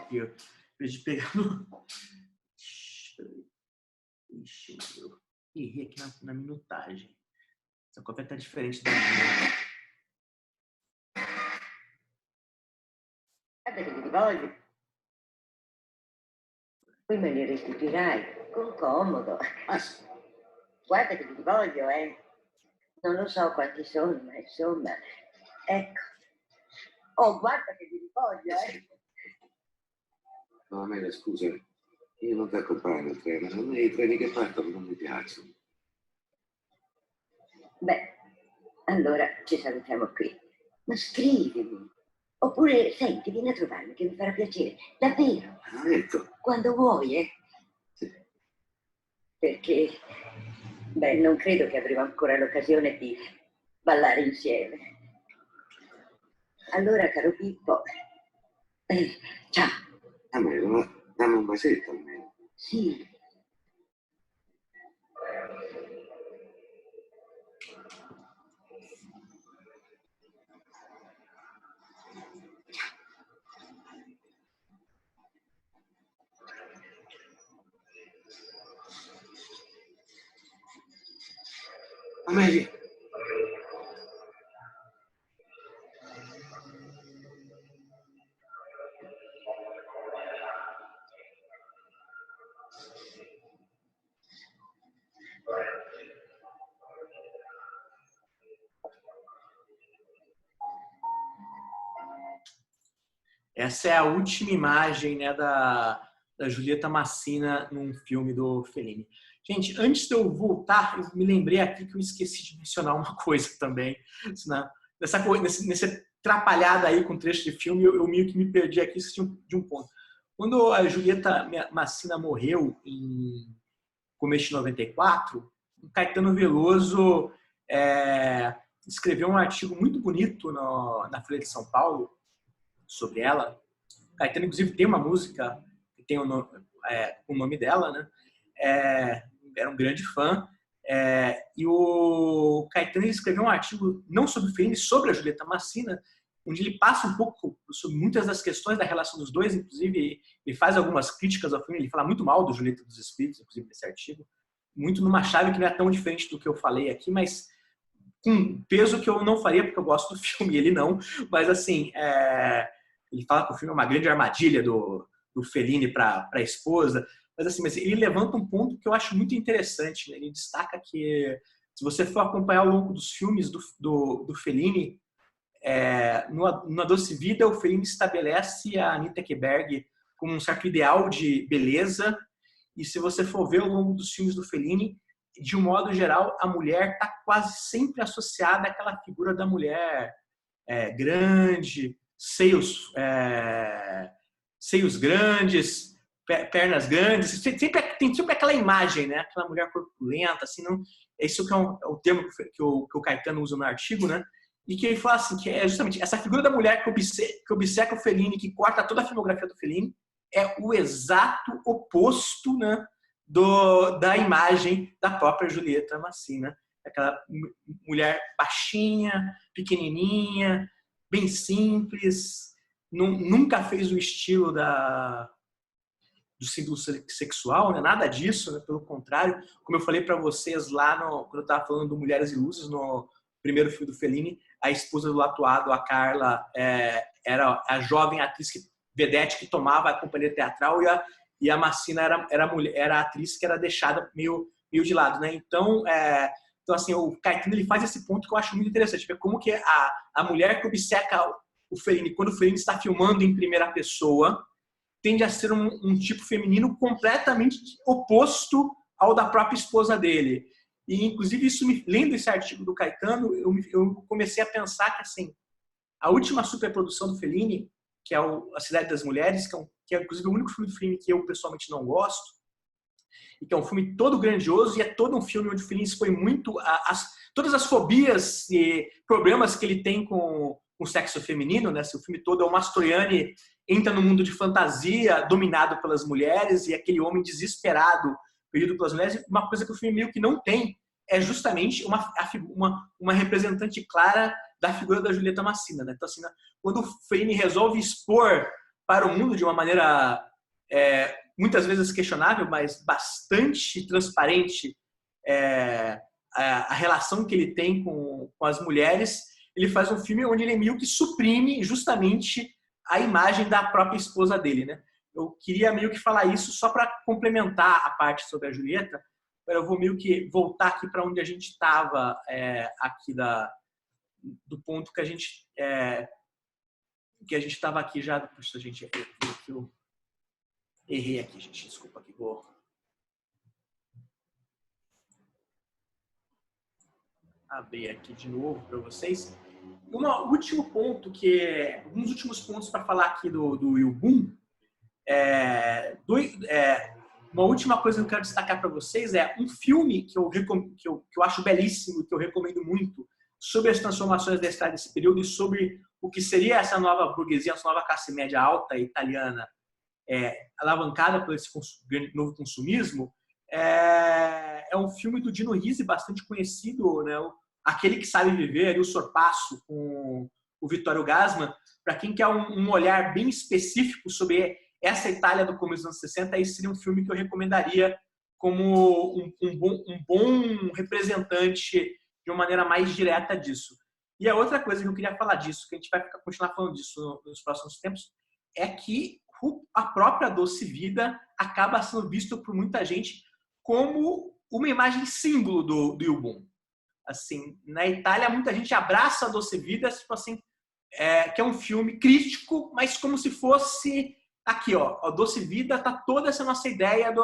Aqui, ó. De pegar no... Ixi, eu errei aqui na minutagem. Essa cópia está diferente da minha. Guarda che ti voglio. Poi me li restituirai con comodo. Guarda che ti voglio, Non lo so quanti sono, ma insomma, ecco. Oh, guarda che ti voglio, No, Amelia, scusa, io non ti accompagno al treno. A me i treni che partono non mi piacciono. Beh, allora ci salutiamo qui. Ma scrivimi. Oppure, senti, vieni a trovarmi che mi farà piacere. Davvero. Ah, ecco. Quando vuoi, Sì. Perché, non credo che avremo ancora l'occasione di ballare insieme. Allora, caro Pippo, ciao. Amelia, ma dammi un basetto almeno. Sì. Amelia. Essa é a última imagem, né, da Julieta Massina num filme do Fellini. Gente, antes de eu voltar, eu me lembrei aqui que eu esqueci de mencionar uma coisa também. Nessa atrapalhada aí com trecho de filme, eu meio que me perdi aqui de um ponto. Quando a Julieta Massina morreu em começo de 94, o Caetano Veloso escreveu um artigo muito bonito na Folha de São Paulo sobre ela. Caetano, inclusive, tem uma música que tem o nome dela, né? Era um grande fã. E o Caetano escreveu um artigo não sobre o Fellini, sobre a Julieta Massina, onde ele passa um pouco sobre muitas das questões da relação dos dois, inclusive ele faz algumas críticas ao filme, ele fala muito mal do Julieta dos Espíritos, inclusive nesse artigo, muito numa chave que não é tão diferente do que eu falei aqui, mas com peso que eu não faria, porque eu gosto do filme, ele não, mas assim, ele fala que o filme é uma grande armadilha do Fellini para a esposa, mas ele levanta um ponto que eu acho muito interessante, né? Ele destaca que, se você for acompanhar ao longo dos filmes do Fellini, no A Doce Vida, o Fellini estabelece a Anita Ekberg como um certo ideal de beleza, e se você for ver ao longo dos filmes do Fellini, de um modo geral, a mulher está quase sempre associada àquela figura da mulher grande, seios grandes, pernas grandes, tem sempre aquela imagem, né? Aquela mulher corpulenta, assim, não, isso que é o termo que o Caetano usa no artigo, né? E que ele fala assim, que é justamente essa figura da mulher que obceca o Fellini, que corta toda a filmografia do Fellini, é o exato oposto, né, da imagem da própria Julieta Massina. Aquela mulher baixinha, pequenininha, bem simples, nunca fez o estilo do símbolo sexual, né? Nada disso, né? Pelo contrário, como eu falei para vocês lá quando eu estava falando do Mulheres e Luzes, no primeiro filme do Fellini, a esposa do Latuado, a Carla, era a jovem atriz vedete que tomava a companhia teatral e a Massina era a atriz que era deixada meio de lado, né? Então assim, o Caetano ele faz esse ponto que eu acho muito interessante, ver como que a mulher que obceca o Fellini, quando o Fellini está filmando em primeira pessoa, tende a ser um tipo feminino completamente oposto ao da própria esposa dele. E, inclusive, lendo esse artigo do Caetano, eu comecei a pensar que, assim, a última superprodução do Fellini, que é A Cidade das Mulheres, que é inclusive o único filme do Fellini que eu pessoalmente não gosto, e que é um filme todo grandioso, e é todo um filme onde o Fellini expõe muito todas as fobias e problemas que ele tem com o sexo feminino, né? O filme todo é o Mastroianni entra no mundo de fantasia dominado pelas mulheres e aquele homem desesperado perdido pelas mulheres. Uma coisa que o filme meio que não tem é justamente uma representante clara da figura da Julieta Massina, né? Então, assim, quando o Fellini resolve expor para o mundo de uma maneira muitas vezes questionável, mas bastante transparente a relação que ele tem com as mulheres, ele faz um filme onde ele meio que suprime justamente a imagem da própria esposa dele, né? Eu queria meio que falar isso só para complementar a parte sobre a Julieta. Eu vou meio que voltar aqui para onde a gente estava aqui do ponto que a gente estava aqui já. Puxa, gente, eu errei aqui, gente. Desculpa aqui, vou abrir aqui de novo para vocês. Último ponto alguns últimos pontos para falar aqui do Il Boom. Uma última coisa que eu quero destacar para vocês é um filme que eu acho belíssimo, que eu recomendo muito, sobre as transformações da estrada desse período e sobre o que seria essa nova burguesia, essa nova classe média alta italiana, alavancada por esse novo consumismo. É um filme do Dino Risi, bastante conhecido, né? Aquele que Sabe Viver, o Sorpasso, com o Vittorio Gassman. Para quem quer um olhar bem específico sobre essa Itália do começo dos anos 60, esse seria um filme que eu recomendaria como um bom representante de uma maneira mais direta disso. E a outra coisa que eu queria falar disso, que a gente vai continuar falando disso nos próximos tempos, é que a própria Doce Vida acaba sendo visto por muita gente como uma imagem símbolo do Il Boom. Assim, na Itália, muita gente abraça a Doce Vida, tipo assim, que é um filme crítico, mas como se fosse aqui, ó, a Doce Vida tá toda essa nossa ideia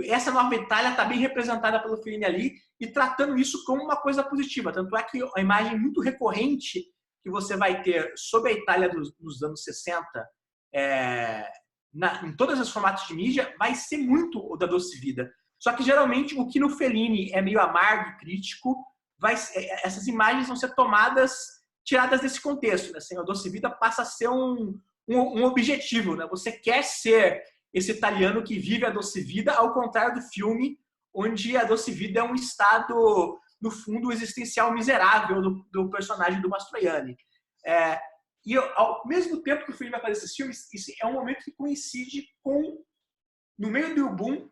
essa nova Itália tá bem representada pelo Fellini ali e tratando isso como uma coisa positiva. Tanto é que a imagem muito recorrente que você vai ter sobre a Itália dos anos 60 em todos os formatos de mídia vai ser muito o da Doce Vida. Só que geralmente o que no Fellini é meio amargo e crítico, essas imagens vão ser tiradas desse contexto, né? Assim, a Doce Vida passa a ser um objetivo, né? Você quer ser esse italiano que vive a Doce Vida, ao contrário do filme, onde a Doce Vida é um estado, no fundo, existencial miserável do personagem do Mastroianni. E ao mesmo tempo que o filme vai fazer esses filmes, isso é um momento que coincide com, no meio do boom,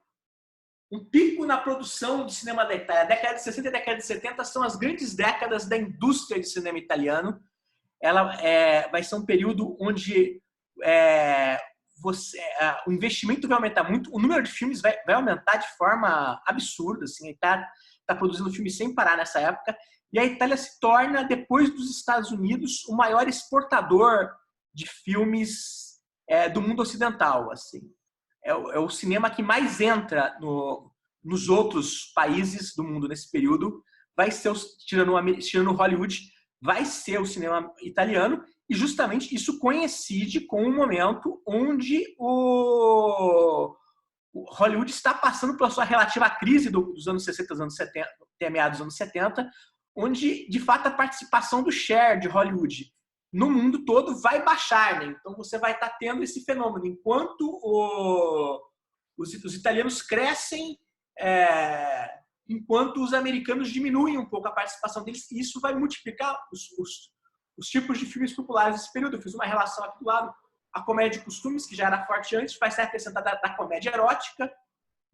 um pico na produção do cinema da Itália. A década de 60 e a década de 70 são as grandes décadas da indústria de cinema italiano. Ela vai ser um período onde o investimento vai aumentar muito, o número de filmes vai aumentar de forma absurda. Assim, a Itália está produzindo filmes sem parar nessa época. E a Itália se torna, depois dos Estados Unidos, o maior exportador de filmes do mundo ocidental. Assim. É o cinema que mais entra nos outros países do mundo nesse período. Vai ser, tirando Hollywood, vai ser o cinema italiano. E justamente isso coincide com um momento onde o Hollywood está passando pela sua relativa crise dos anos 60, anos 70, até meados dos anos 70, onde, de fato, a participação do share de Hollywood no mundo todo vai baixar, né? Então você vai estar tendo esse fenômeno. Enquanto os italianos crescem, enquanto os americanos diminuem um pouco a participação deles, e isso vai multiplicar os tipos de filmes populares desse período. Eu fiz uma relação aqui do lado. A comédia de costumes, que já era forte antes, vai ser acrescentada da comédia erótica.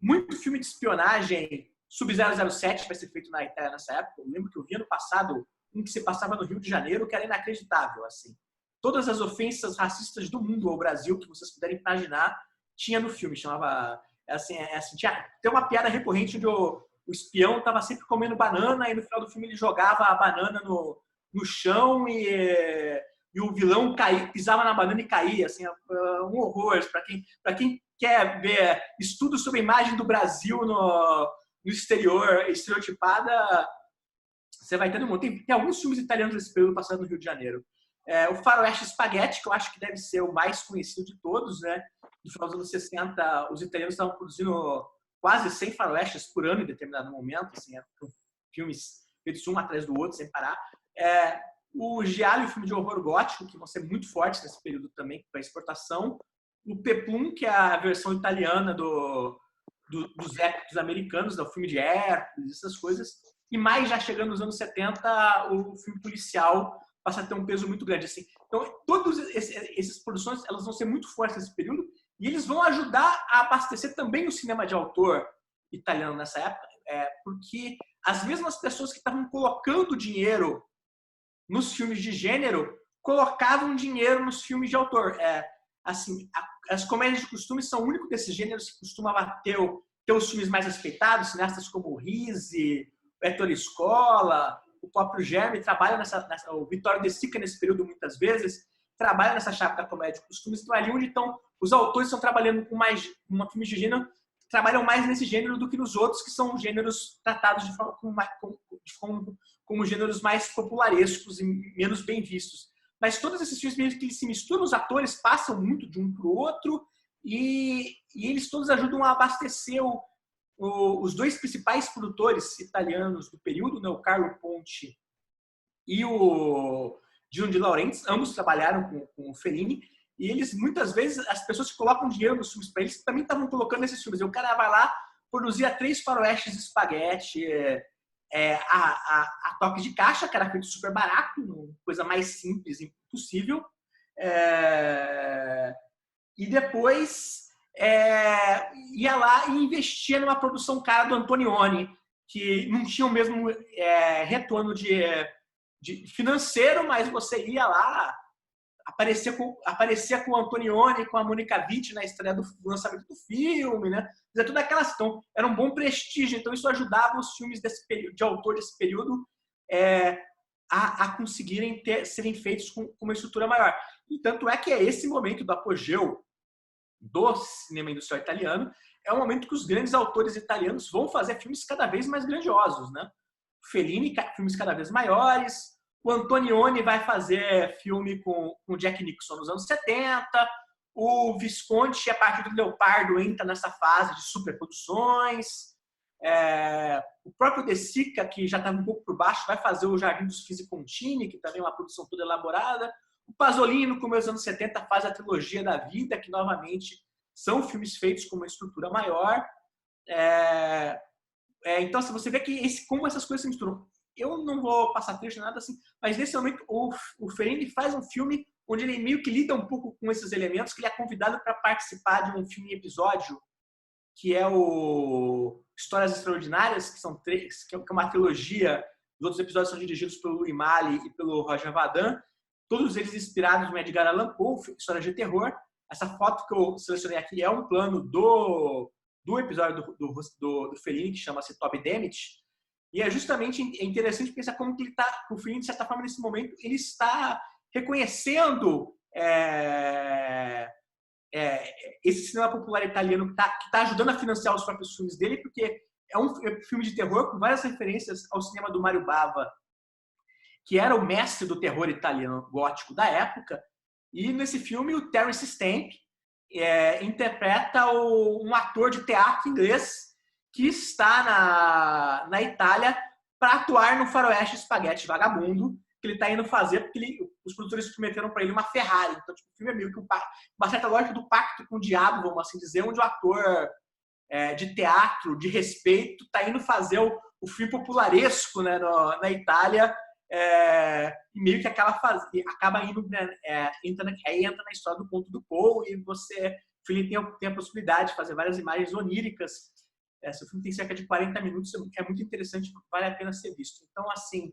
Muito filme de espionagem, Sub-007 vai ser feito na Itália nessa época. Eu lembro que eu vi ano passado um que se passava no Rio de Janeiro, que era inacreditável. Assim. todas as ofensas racistas do mundo ao Brasil que vocês puderem imaginar, tinha no filme. Chamava, tem uma piada recorrente onde o espião estava sempre comendo banana e no final do filme ele jogava a banana no chão e o vilão pisava na banana e caía. Assim, um horror. Para quem quer ver estudos sobre a imagem do Brasil no exterior, estereotipada, você vai ter um monte. Tem alguns filmes italianos desse período passado no Rio de Janeiro. O Faroeste Spaghetti, que eu acho que deve ser o mais conhecido de todos, né? No final dos anos 60, os italianos estavam produzindo quase 100 faroestes por ano em determinado momento, assim, filmes feitos um atrás do outro, sem parar. O Giallo, o filme de horror gótico, que vão ser muito fortes nesse período também para exportação. O Peplum, que é a versão italiana dos épicos americanos, do filme de Hércules, essas coisas. E mais já chegando nos anos 70, o filme policial passa a ter um peso muito grande. Assim. Então, todas essas produções elas vão ser muito fortes nesse período e eles vão ajudar a abastecer também o cinema de autor italiano nessa época, porque as mesmas pessoas que estavam colocando dinheiro nos filmes de gênero colocavam dinheiro nos filmes de autor. Assim, as comédias de costume são o único desses gêneros que costumava ter os filmes mais respeitados, cineastas como o Risi, o Ettore Scola, o próprio Germe trabalha o Vittorio De Sica nesse período muitas vezes trabalha nessa chave da comédia de costumes. Então ali onde os autores estão trabalhando com filmes de gênero, trabalham mais nesse gênero do que nos outros que são gêneros tratados como gêneros mais popularescos e menos bem vistos. Mas todos esses filmes meio que se misturam, os atores passam muito de um para o outro e eles todos ajudam a abastecer os dois principais produtores italianos do período, né, o Carlo Ponti e o Gino De Laurentiis, ambos trabalharam com o Fellini, e eles, muitas vezes, as pessoas que colocam dinheiro nos filmes para eles também estavam colocando nesses filmes. E o cara vai lá, produzia 3 faroestes de espaguete, a toque de caixa, que era feito super barato, coisa mais simples impossível. E depois ia lá e investia numa produção cara do Antonioni, que não tinha o mesmo retorno de financeiro, mas você ia lá, aparecia com o Antonioni, com a Monica Vitti na estreia do lançamento do filme, né? Tudo aquelas, então, era um bom prestígio, então isso ajudava os filmes desse período, de autor desse período a conseguirem serem feitos com uma estrutura maior. E tanto é que esse momento do apogeu do cinema industrial italiano é o momento que os grandes autores italianos vão fazer filmes cada vez mais grandiosos, né? O Fellini, filmes cada vez maiores. O Antonioni vai fazer filme com o Jack Nicholson nos anos 70. O Visconti, a partir do Leopardo, entra nessa fase de superproduções. O próprio De Sica, que já estava um pouco por baixo, vai fazer o Jardim dos Fisi-Contini, que também é uma produção toda elaborada. O Pasolini, no começo dos anos 70, faz a trilogia da vida, que novamente são filmes feitos com uma estrutura maior. Então, se você vê que como essas coisas se misturam. Eu não vou passar trecho nada assim, mas nesse momento o Fellini faz um filme onde ele meio que lida um pouco com esses elementos, que ele é convidado para participar de um filme episódio, que é o Histórias Extraordinárias, que são 3, que é uma trilogia. Os outros episódios são dirigidos pelo Louis Malle e pelo Roger Vadim, todos eles inspirados no Edgar Allan Poe, histórias de terror. Essa foto que eu selecionei aqui é um plano do episódio do Fellini, que chama-se Toby Dammit. E é justamente interessante pensar como que o Fellini, de certa forma, nesse momento, ele está reconhecendo esse cinema popular italiano que está ajudando a financiar os próprios filmes dele, porque é um filme de terror com várias referências ao cinema do Mario Bava, que era o mestre do terror italiano gótico da época. E nesse filme o Terence Stamp interpreta um ator de teatro inglês que está na Itália para atuar no Faroeste Spaghetti Vagabundo, que ele está indo fazer porque os produtores prometeram para ele uma Ferrari. Então, tipo, o filme é meio que uma certa lógica do pacto com o diabo, vamos assim dizer, onde o ator de teatro, de respeito, está indo fazer o filme popularesco, né, na Itália, e meio que acaba indo, entra na história do conto do Poe, e o filme tem a possibilidade de fazer várias imagens oníricas. Esse filme tem cerca de 40 minutos, é muito interessante, vale a pena ser visto. Então, assim,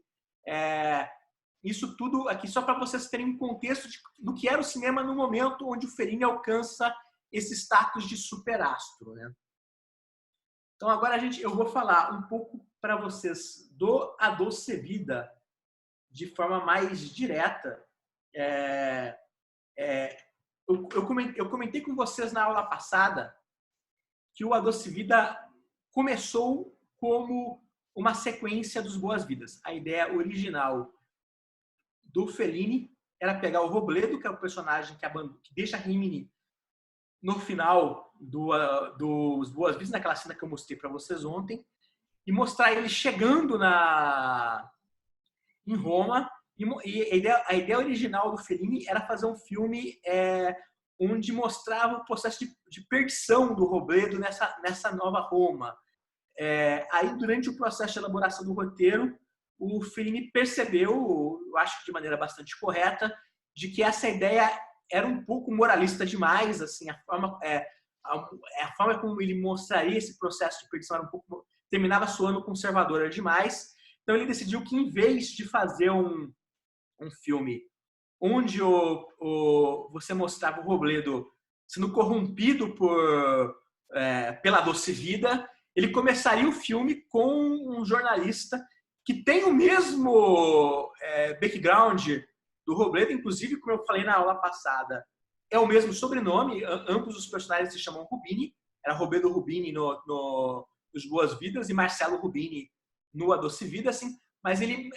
isso tudo aqui só para vocês terem um contexto do que era o cinema no momento onde o Fellini alcança esse status de superastro, né? Então agora eu vou falar um pouco para vocês do A Doce Vida de forma mais direta. Eu comentei com vocês na aula passada que o A Doce Vida começou como uma sequência dos Boas-Vidas. A ideia original do Fellini era pegar o Robledo, que é o personagem que deixa Rimini no final dos Boas-Vidas, naquela cena que eu mostrei para vocês ontem, e mostrar ele chegando em Roma. E a ideia original do Fellini era fazer um filme onde mostrava o processo de perdição do Robledo nessa nova Roma. Aí, durante o processo de elaboração do roteiro, o Fellini percebeu, eu acho que de maneira bastante correta, de que essa ideia era um pouco moralista demais, assim, a forma como ele mostraria esse processo de perdição era terminava soando conservadora demais. Então ele decidiu que, em vez de fazer um filme onde você mostrava o Robledo sendo corrompido pela Doce Vida, ele começaria o filme com um jornalista que tem o mesmo background do Robledo, inclusive, como eu falei na aula passada, é o mesmo sobrenome, ambos os personagens se chamam Rubini, era Robledo Rubini nos Boas-Vidas e Marcelo Rubini no A Doce Vida, assim, mas ele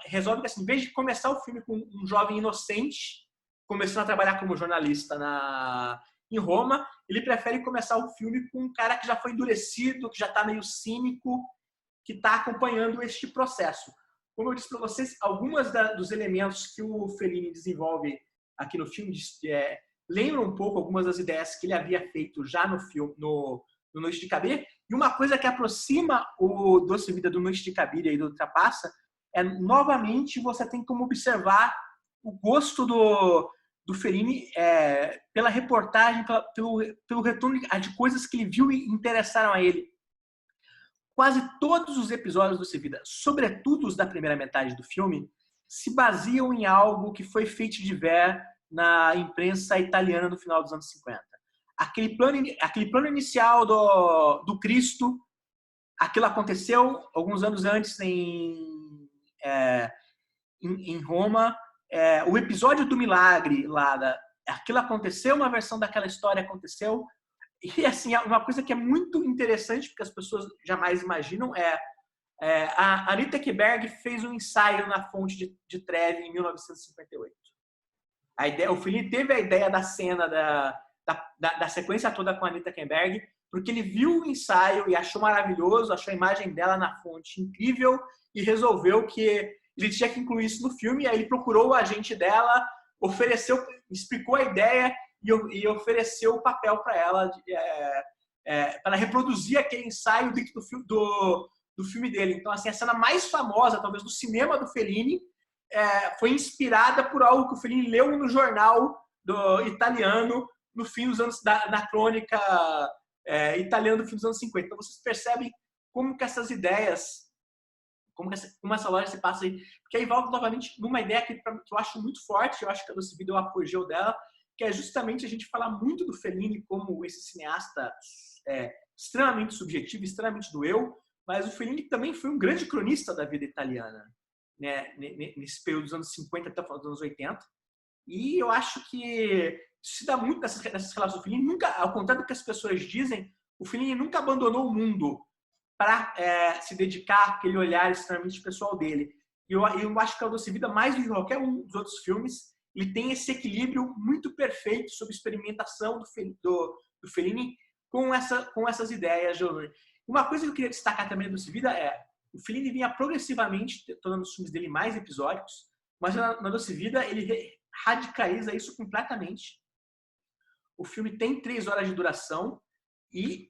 resolve que, assim, em vez de começar o filme com um jovem inocente começando a trabalhar como jornalista em Roma, ele prefere começar o filme com um cara que já foi endurecido, que já está meio cínico, que está acompanhando este processo. Como eu disse para vocês, alguns dos elementos que o Fellini desenvolve aqui no filme lembram um pouco algumas das ideias que ele havia feito já no filme, no Noite de Cabiria. E uma coisa que aproxima o Doce Vida do Noite de Cabiria e do Trapaça novamente, você tem como observar o gosto do Fellini pela reportagem, pelo retorno de coisas que ele viu e interessaram a ele. Quase todos os episódios do Doce Vida, sobretudo os da primeira metade do filme, se baseiam em algo que foi feito de ver na imprensa italiana no final dos anos 50. Aquele plano inicial do Cristo, aquilo aconteceu alguns anos antes em Roma. O episódio do milagre lá, aquilo aconteceu, uma versão daquela história aconteceu. E, assim, uma coisa que é muito interessante, porque as pessoas jamais imaginam, a Anita Ekberg fez um ensaio na fonte de Trevi em 1958. O Fellini teve a ideia da cena, da sequência toda com a Anita Ekberg, porque ele viu o ensaio e achou maravilhoso, achou a imagem dela na fonte incrível e resolveu que ele tinha que incluir isso no filme. E aí ele procurou o agente dela, explicou a ideia e ofereceu o papel para ela para reproduzir aquele ensaio dentro do filme dele. Então, assim, a cena mais famosa, talvez, do cinema do Fellini foi inspirada por algo que o Fellini leu no jornal italiano no fim dos anos, na crônica italiana do fim dos anos 50. Então, vocês percebem como que essas ideias, como essa loja se passa aí. Porque aí volta novamente numa ideia que eu acho muito forte, eu acho que a Doce Vida é o apogeu dela, que é justamente a gente falar muito do Fellini como esse cineasta extremamente subjetivo, extremamente do eu, mas o Fellini também foi um grande cronista da vida italiana, né, nesse período dos anos 50 até os anos 80. E eu acho que se dá muito nessas relações do Fellini. Nunca, ao contrário do que as pessoas dizem, o Fellini nunca abandonou o mundo para se dedicar àquele olhar extremamente pessoal dele. E eu acho que a Doce Vida, mais do que qualquer um dos outros filmes, ele tem esse equilíbrio muito perfeito sobre experimentação do Fellini com essas ideias. Uma coisa que eu queria destacar também da Doce Vida o Fellini vinha progressivamente tornando os filmes dele mais episódicos, mas na Doce Vida ele radicaliza isso completamente. O filme tem 3 horas de duração e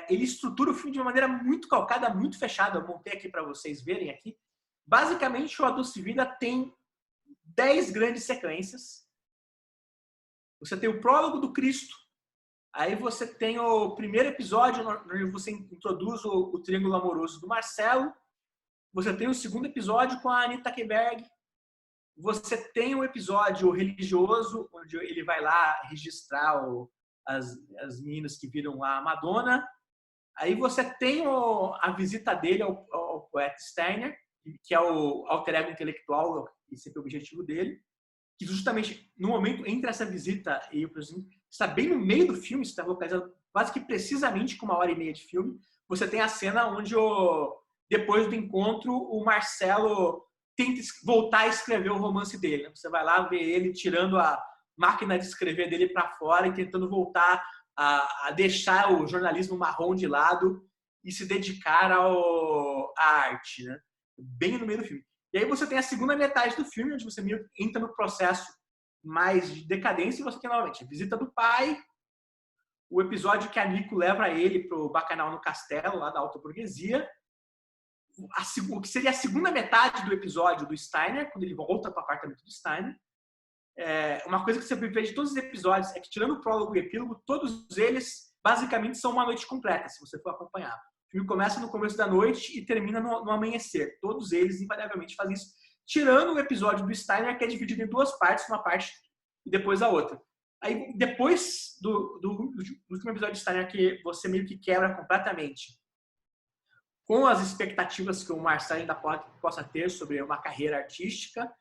ele estrutura o filme de uma maneira muito calcada, muito fechada. Eu montei aqui para vocês verem aqui. Basicamente, o A Doce Vida tem 10 grandes sequências. Você tem o prólogo do Cristo. Aí você tem o primeiro episódio, onde você introduz o triângulo amoroso do Marcelo. você tem o segundo episódio com a Anita Ekberg. Você tem o episódio religioso, onde ele vai lá registrar as meninas que viram a Madonna. Aí você tem a visita dele ao poeta Steiner, que é o alter ego intelectual, e sempre o objetivo dele, que justamente no momento entre essa visita e o presidente, está bem no meio do filme, está localizado quase que precisamente com 1h30 de filme. Você tem a cena onde, depois do encontro, o Marcelo tenta voltar a escrever o romance dele. Você vai lá ver ele tirando a máquina de escrever dele para fora e tentando voltar a deixar o jornalismo marrom de lado e se dedicar à arte, né? Bem no meio do filme. E aí você tem a segunda metade do filme, onde você meio entra no processo mais de decadência, e você tem novamente a visita do pai, o episódio que a Nico leva ele para o Bacanal no Castelo, lá da alta burguesia, o que seria a segunda metade do episódio do Steiner, quando ele volta para o apartamento do Steiner. Uma coisa que você vê de todos os episódios é que, tirando o prólogo e o epílogo, todos eles basicamente são uma noite completa, se você for acompanhar. O filme começa no começo da noite e termina no amanhecer. Todos eles, invariavelmente, fazem isso. Tirando o episódio do Steiner, que é dividido em duas partes, uma parte e depois a outra. Aí, depois do último episódio do Steiner, que você meio que quebra completamente com as expectativas que o Marcelo ainda possa ter sobre uma carreira artística,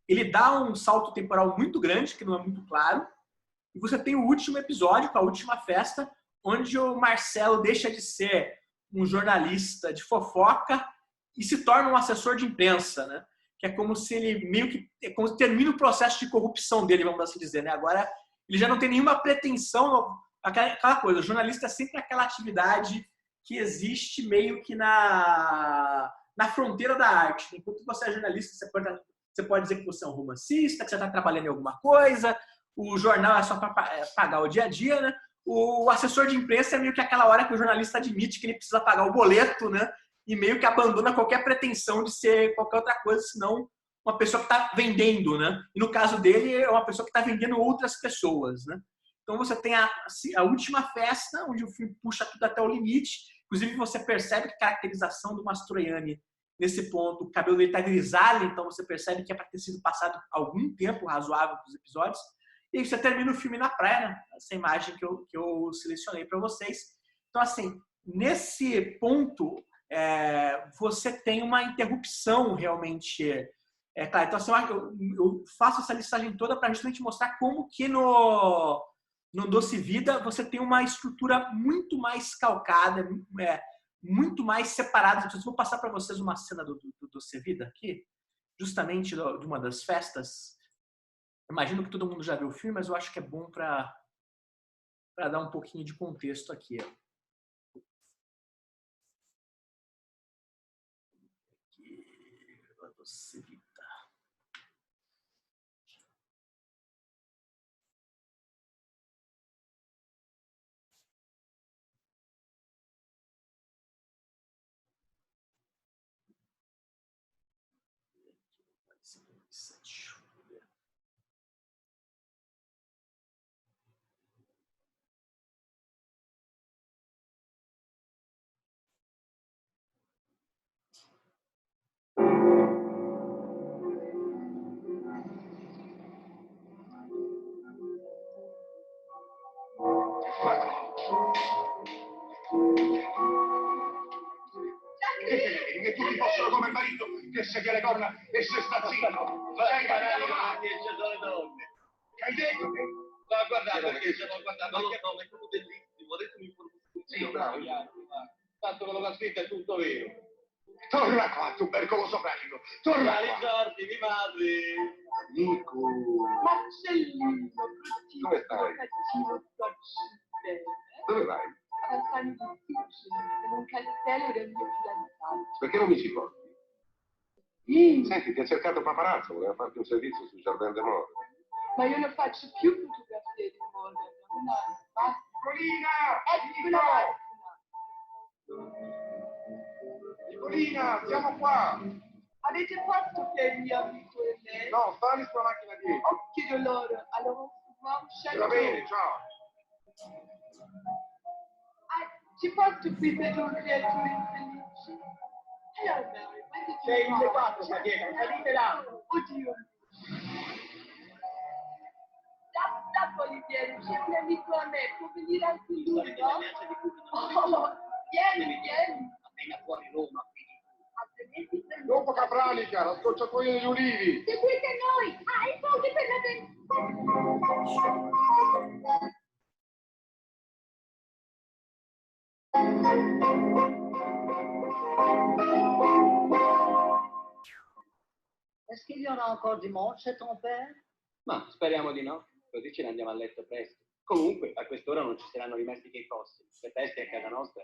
ele dá um salto temporal muito grande, que não é muito claro, e você tem o último episódio, com a última festa, onde o Marcelo deixa de ser um jornalista de fofoca e se torna um assessor de imprensa, né? Que é como se ele meio que termina o processo de corrupção dele, vamos assim dizer, né? Agora ele já não tem nenhuma pretensão, aquela coisa, o jornalista é sempre aquela atividade que existe meio que na fronteira da arte. Enquanto você é jornalista, você pode dizer que você é um romancista, que você está trabalhando em alguma coisa, o jornal é só para pagar o dia a dia, né? O assessor de imprensa é meio que aquela hora que o jornalista admite que ele precisa pagar o boleto, né? E meio que abandona qualquer pretensão de ser qualquer outra coisa, senão uma pessoa que está vendendo, né? E no caso dele, é uma pessoa que está vendendo outras pessoas, né? Então você tem a última festa, onde o filme puxa tudo até o limite. Inclusive você percebe que a caracterização do Mastroianni, nesse ponto, o cabelo dele está grisalho, então você percebe que é para ter sido passado algum tempo razoável dos episódios. E aí você termina o filme na praia, né? Essa imagem que eu selecionei para vocês. Então, assim, nesse ponto, você tem uma interrupção realmente. Claro, então, assim, eu faço essa listagem toda para justamente mostrar como que no Doce Vida você tem uma estrutura muito mais calcada, muito mais separada. Então, eu vou passar para vocês uma cena do Doce Vida aqui, justamente de uma das festas. Imagino que todo mundo já viu o filme, mas eu acho que é bom para dar um pouquinho de contexto aqui. Doce Vida. Che tutti possono come il marito che segue le corna e se sta zitto. Vai a che ci sono le donne. Che hai detto che? Ma guardate perché se non guardate, non lo so, ma è proprio bellissimo, adesso mi informo. Sì, bravo. Tanto quello che ha scritto è tutto vero. Torna qua, tubercoloso pratico. Torna qua. Ricordi, mi madri. Nico. Marcellino, Come stai? Dove vai? Castello difficile, in un castello del mio fidanzato. Perché non mi ci porti? Senti, ti ha cercato paparazzo, voleva farti un servizio sul Jardin des Morts. Ma io non faccio più fotografie di moda, no, basta. Nicolina! Eccola macchina! Nicolina, siamo qua! Avete fatto per il mio amico e me? No, sali sulla macchina dietro. Oh, che dolore! Allora, Va bene, ciao. Ci porto qui per un creatura infelice? Sei le 4 sta dietro, salite là. Oddio. Da Olivier, c'è un amico a me, può venire anche lui, no? Oh, vieni. Appena fuori Roma, Altrimenti se Dopo Capranica, la scorciatoia degli ulivi. seguite noi! Ah, i soldi per la Est-ce qu'il y en a encore dimanche chez ton père? Ma speriamo di no, così ce ne andiamo a letto presto. Comunque, a quest'ora non ci saranno rimasti che i fossili. Le feste a casa nostra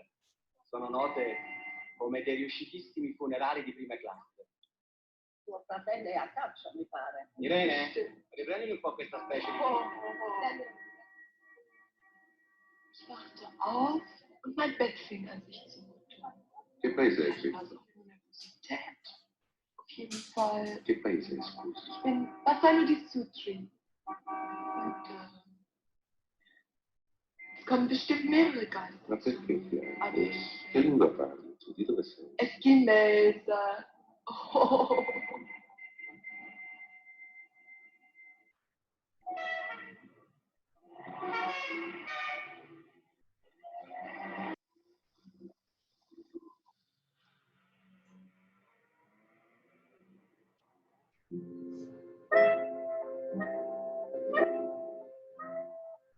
sono note come dei riuscitissimi funerali di prima classe. Tuo fratello è a caccia, mi pare. Irene, riprendimi un po' questa specie di... Ich wachte auf und mein Bett fing an sich zu rütteln. Che paese è Ich qui? war so auf Nervosität. Auf jeden Fall. Che paese è, scusi? Ich bin Bassano di Sutri. Und es kommen bestimmt mehrere Geister. Ma perché piangi? Aber Che lingua parli tu? Di dove sei? Eskimese. Oh.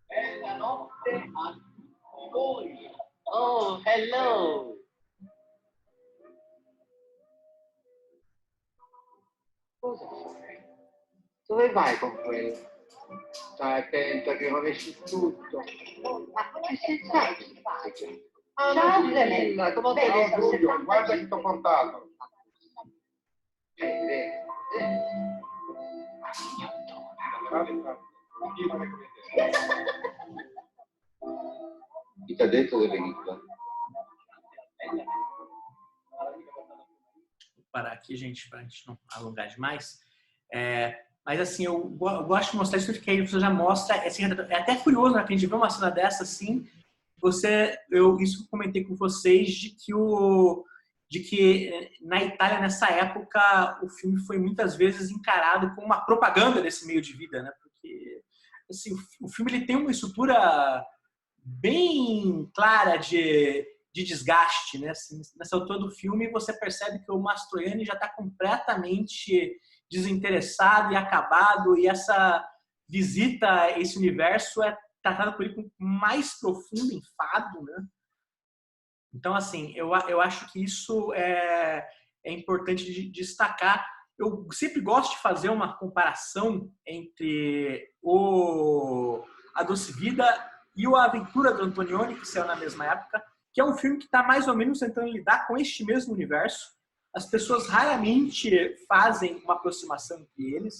Bella notte a voi. Oh, hello. Cosa fai? Dove vai con quello? Stai attenta che rovesci tutto. Ma che senz'altro si fa? Ah, Ciao, ma Clemente. come te Bene, lo studio? 75. Guarda che ti ho portato. Vedi. Chi ti ha detto di venire qua? Vou parar aqui, gente, para a gente não alongar demais. Mas assim, eu gosto de mostrar isso porque aí você já mostra. Assim, é até curioso, né, que a gente vê uma cena dessa assim. Isso que eu comentei com vocês de que na Itália nessa época o filme foi muitas vezes encarado como uma propaganda desse meio de vida, né? Porque assim, o filme ele tem uma estrutura bem clara de desgaste, né? Assim, nessa altura do filme você percebe que o Mastroianni já está completamente desinteressado e acabado, e essa visita a esse universo é tratada por ele com mais profundo enfado, né? Então, assim, eu acho que isso é importante de destacar. Eu sempre gosto de fazer uma comparação entre A Doce Vida e A Aventura do Antonioni, que saiu na mesma época, que é um filme que está mais ou menos tentando lidar com este mesmo universo. As pessoas raramente fazem uma aproximação entre eles,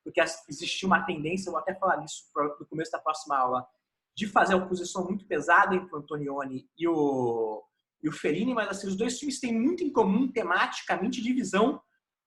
porque existia uma tendência, eu vou até falar nisso no começo da próxima aula, de fazer a oposição muito pesada entre o Antonioni e o Fellini, mas assim, os dois filmes têm muito em comum tematicamente de visão,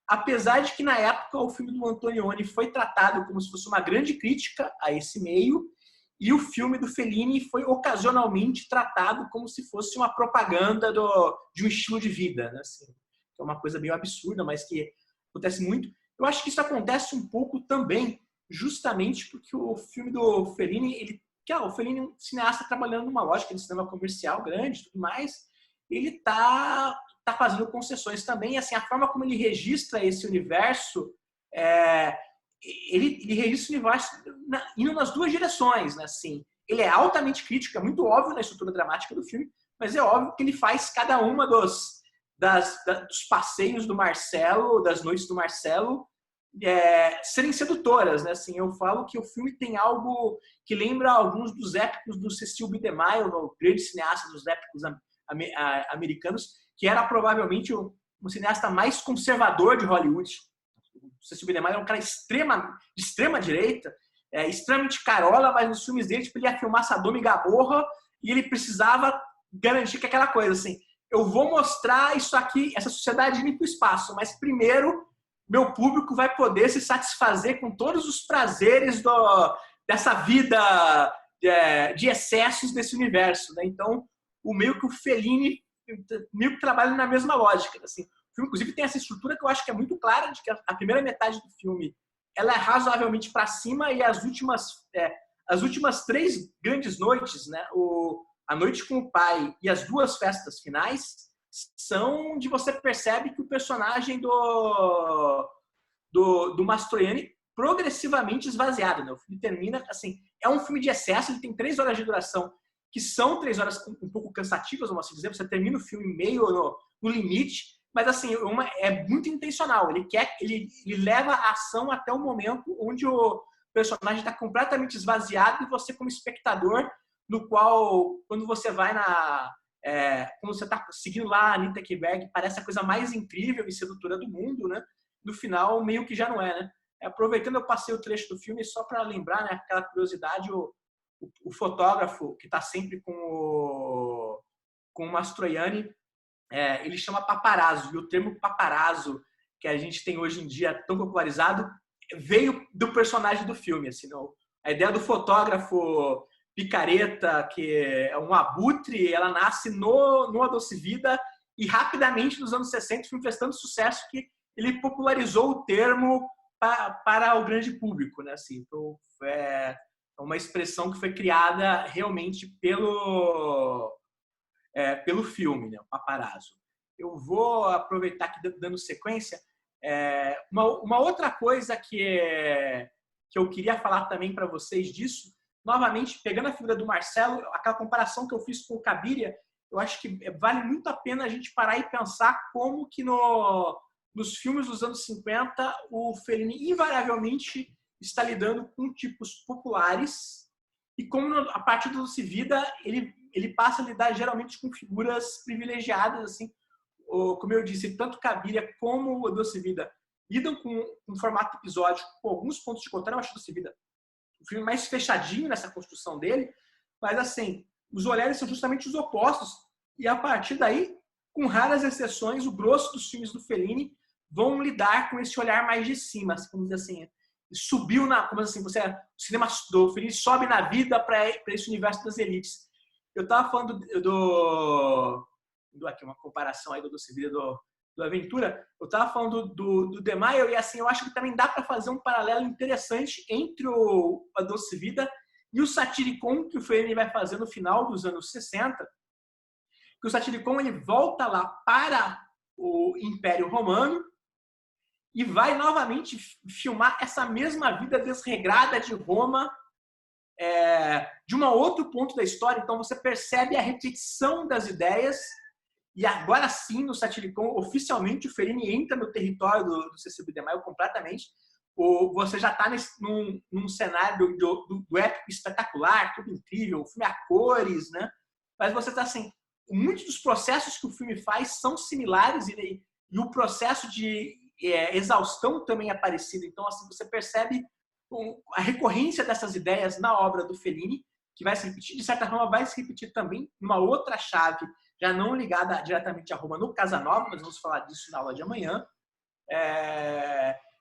apesar de que na época o filme do Antonioni foi tratado como se fosse uma grande crítica a esse meio, e o filme do Fellini foi ocasionalmente tratado como se fosse uma propaganda de um estilo de vida, né? Assim, é uma coisa meio absurda, mas que acontece muito. Eu acho que isso acontece um pouco também, justamente porque o filme do Fellini, o Fellini é um cineasta trabalhando numa lógica de cinema comercial grande e tudo mais, ele tá fazendo concessões também, assim, a forma como ele registra esse universo, ele registra o universo indo nas duas direções, né? Assim, ele é altamente crítico, é muito óbvio na estrutura dramática do filme, mas é óbvio que ele faz cada uma dos passeios do Marcelo, das noites do Marcelo, serem sedutoras, né? Assim, eu falo que o filme tem algo que lembra alguns dos épicos do Cecil B. DeMille, o grande cineasta dos épicos americanos, que era provavelmente o cineasta mais conservador de Hollywood. O Cecil B. DeMille é um cara de extrema direita, extremamente carola, mas nos filmes dele ele ia filmar Sodoma e Gomorra e ele precisava garantir que aquela coisa assim, eu vou mostrar isso aqui, essa sociedade indo para o espaço, mas primeiro meu público vai poder se satisfazer com todos os prazeres dessa vida de excessos desse universo, né? Então, o meio que o Fellini meio que trabalham na mesma lógica. Assim, o filme, inclusive, tem essa estrutura que eu acho que é muito clara, de que a primeira metade do filme ela é razoavelmente para cima e as últimas 3 grandes noites, né, a noite com o pai e as 2 festas finais, são onde você percebe que o personagem do Mastroianni progressivamente esvaziado, né? O filme termina, assim, é um filme de excesso, ele tem 3 horas de duração, que são 3 horas um pouco cansativas, vamos assim dizer, você termina o filme meio no limite, mas assim, é muito intencional, ele leva a ação até o momento onde o personagem está completamente esvaziado e você como espectador, no qual, quando você vai quando você está seguindo lá a Anita Ekberg, parece a coisa mais incrível e sedutora do mundo, né? No final, meio que já não é, né? Aproveitando, eu passei o trecho do filme só para lembrar, né, aquela curiosidade, o fotógrafo que está sempre com o Mastroianni, ele chama paparazzo, e o termo paparazzo que a gente tem hoje em dia tão popularizado veio do personagem do filme, assim, não? A ideia do fotógrafo picareta, que é um abutre, ela nasce no A Doce Vida e rapidamente nos anos 60 o filme fez tanto sucesso que ele popularizou o termo para o grande público, né? Assim, então, é uma expressão que foi criada realmente pelo filme, né? O paparazzo. Eu vou aproveitar aqui dando sequência. Uma outra coisa que eu queria falar também para vocês disso, novamente, pegando a figura do Marcelo, aquela comparação que eu fiz com o Cabiria, eu acho que vale muito a pena a gente parar e pensar como que nos filmes dos anos 50, o Fellini invariavelmente está lidando com tipos populares e como a partir do Doce Vida ele passa a lidar geralmente com figuras privilegiadas, assim, como eu disse, tanto Cabiria como o Doce Vida lidam com um formato episódico com alguns pontos de contrário. Eu acho o Doce Vida o filme mais fechadinho nessa construção dele, mas assim, os olhares são justamente os opostos e a partir daí, com raras exceções, o grosso dos filmes do Fellini vão lidar com esse olhar mais de cima, como dizer assim, como assim, o cinema do Fellini sobe na vida para esse universo das elites. Eu estava falando aqui uma comparação aí do Doce Vida do Aventura, eu estava falando do De Maio e assim, eu acho que também dá para fazer um paralelo interessante entre A Doce Vida e o Satyricon que o Fellini vai fazer no final dos anos 60, que o Satyricon ele volta lá para o Império Romano e vai novamente filmar essa mesma vida desregrada de Roma de um outro ponto da história. Então você percebe a repetição das ideias e agora sim, no Satyricon, oficialmente o Fellini entra no território do Cecílio de Maio completamente. Você já está num cenário do épico espetacular, tudo incrível, o filme a cores, né? Mas você está assim, muitos dos processos que o filme faz são similares e o processo de exaustão também é parecido. Então, assim, você percebe a recorrência dessas ideias na obra do Fellini, que vai se repetir, de certa forma, vai se repetir também numa outra chave, já não ligada diretamente a Roma, no Casanova, nós vamos falar disso na aula de amanhã.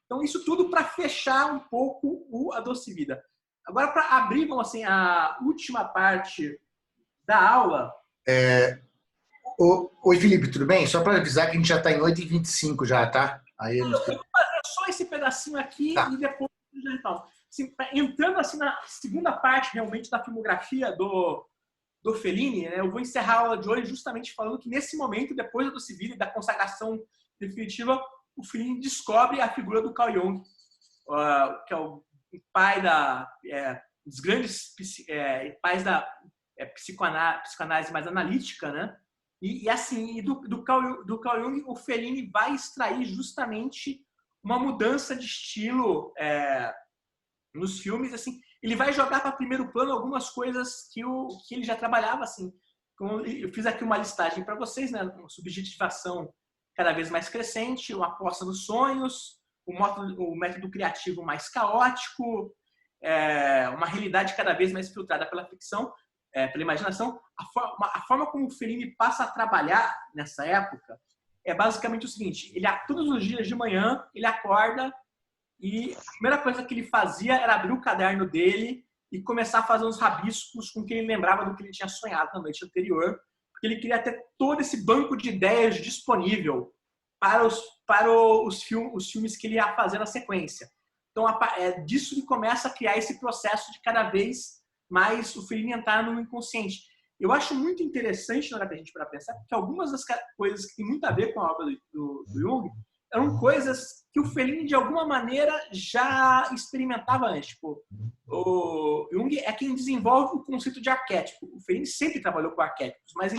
Então, isso tudo para fechar um pouco A Doce Vida. Agora, para abrir, assim, a última parte da aula... Oi, Felipe, tudo bem? Só para avisar que a gente já está em 8h25 já, tá? Aí eu vou fazer só esse pedacinho aqui e depois... Assim, entrando assim, na segunda parte realmente da filmografia do Fellini, né, eu vou encerrar a aula de hoje justamente falando que nesse momento, depois da Doce Vida e da consagração definitiva, o Fellini descobre a figura do Carl Jung, que é o pai dos grandes pais da psicoanálise mais analítica, né? E assim, do Carl Jung, o Fellini vai extrair justamente uma mudança de estilo nos filmes, assim, ele vai jogar para primeiro plano algumas coisas que ele já trabalhava, assim. Eu fiz aqui uma listagem para vocês, né? Uma subjetivação cada vez mais crescente, uma aposta nos sonhos, o método criativo mais caótico, uma realidade cada vez mais filtrada pela ficção, pela imaginação. A forma como o Fellini passa a trabalhar nessa época é basicamente o seguinte: todos os dias de manhã ele acorda e a primeira coisa que ele fazia era abrir o caderno dele e começar a fazer uns rabiscos com o que ele lembrava do que ele tinha sonhado na noite anterior, porque ele queria ter todo esse banco de ideias disponível para os filmes que ele ia fazer na sequência. Então, é disso que começa a criar esse processo de cada vez mais o Fellini entrar no inconsciente. Eu acho muito interessante, na hora da gente para pensar, porque algumas das coisas que tem muito a ver com a obra do Jung eram coisas que o Fellini, de alguma maneira, já experimentava antes. Tipo, o Jung é quem desenvolve o conceito de arquétipo. O Fellini sempre trabalhou com arquétipos, mas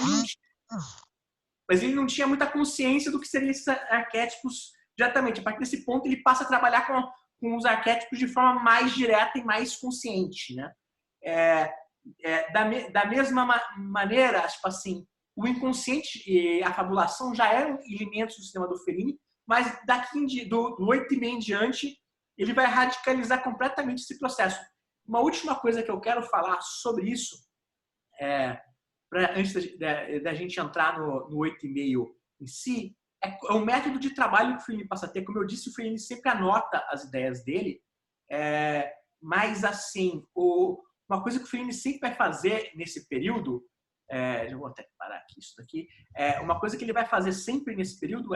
ele não tinha muita consciência do que seriam esses arquétipos diretamente. A partir desse ponto, ele passa a trabalhar com os arquétipos de forma mais direta e mais consciente, né? Da mesma maneira, tipo assim, o inconsciente e a fabulação já eram elementos do cinema do Fellini, mas do 8,5 em diante, ele vai radicalizar completamente esse processo. Uma última coisa que eu quero falar sobre isso, antes da gente entrar no 8,5 em si, é o método de trabalho que o Fellini passa a ter. Como eu disse, o Fellini sempre anota as ideias dele, mas assim, uma coisa que o Fellini sempre vai fazer nesse período, eu vou até parar aqui isso daqui, uma coisa que ele vai fazer sempre nesse período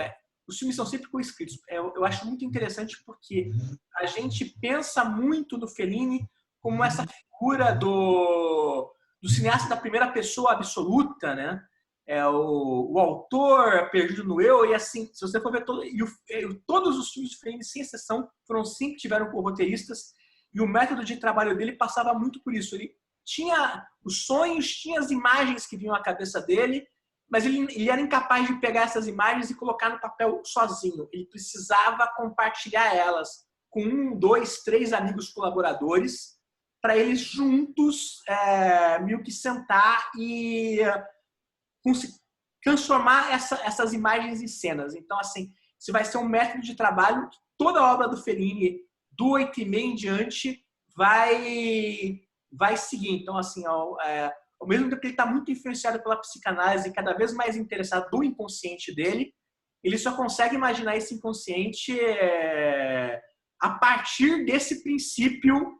os filmes são sempre coescritos. Eu acho muito interessante porque a gente pensa muito no Fellini como essa figura do cineasta da primeira pessoa absoluta, né? O autor perdido no eu, e assim, se você for ver todos os filmes do Fellini, sem exceção, tiveram com roteiristas, e o método de trabalho dele passava muito por isso. Ele tinha os sonhos, tinha as imagens que vinham à cabeça dele, mas ele era incapaz de pegar essas imagens e colocar no papel sozinho. Ele precisava compartilhar elas com 1, 2, 3 amigos colaboradores, para eles juntos meio que sentar e transformar essas imagens em cenas. Então, assim, se vai ser um método de trabalho, toda a obra do Fellini, do 8,5 em diante, vai seguir. Então, assim, ao mesmo tempo que ele está muito influenciado pela psicanálise e cada vez mais interessado no inconsciente dele, ele só consegue imaginar esse inconsciente a partir desse princípio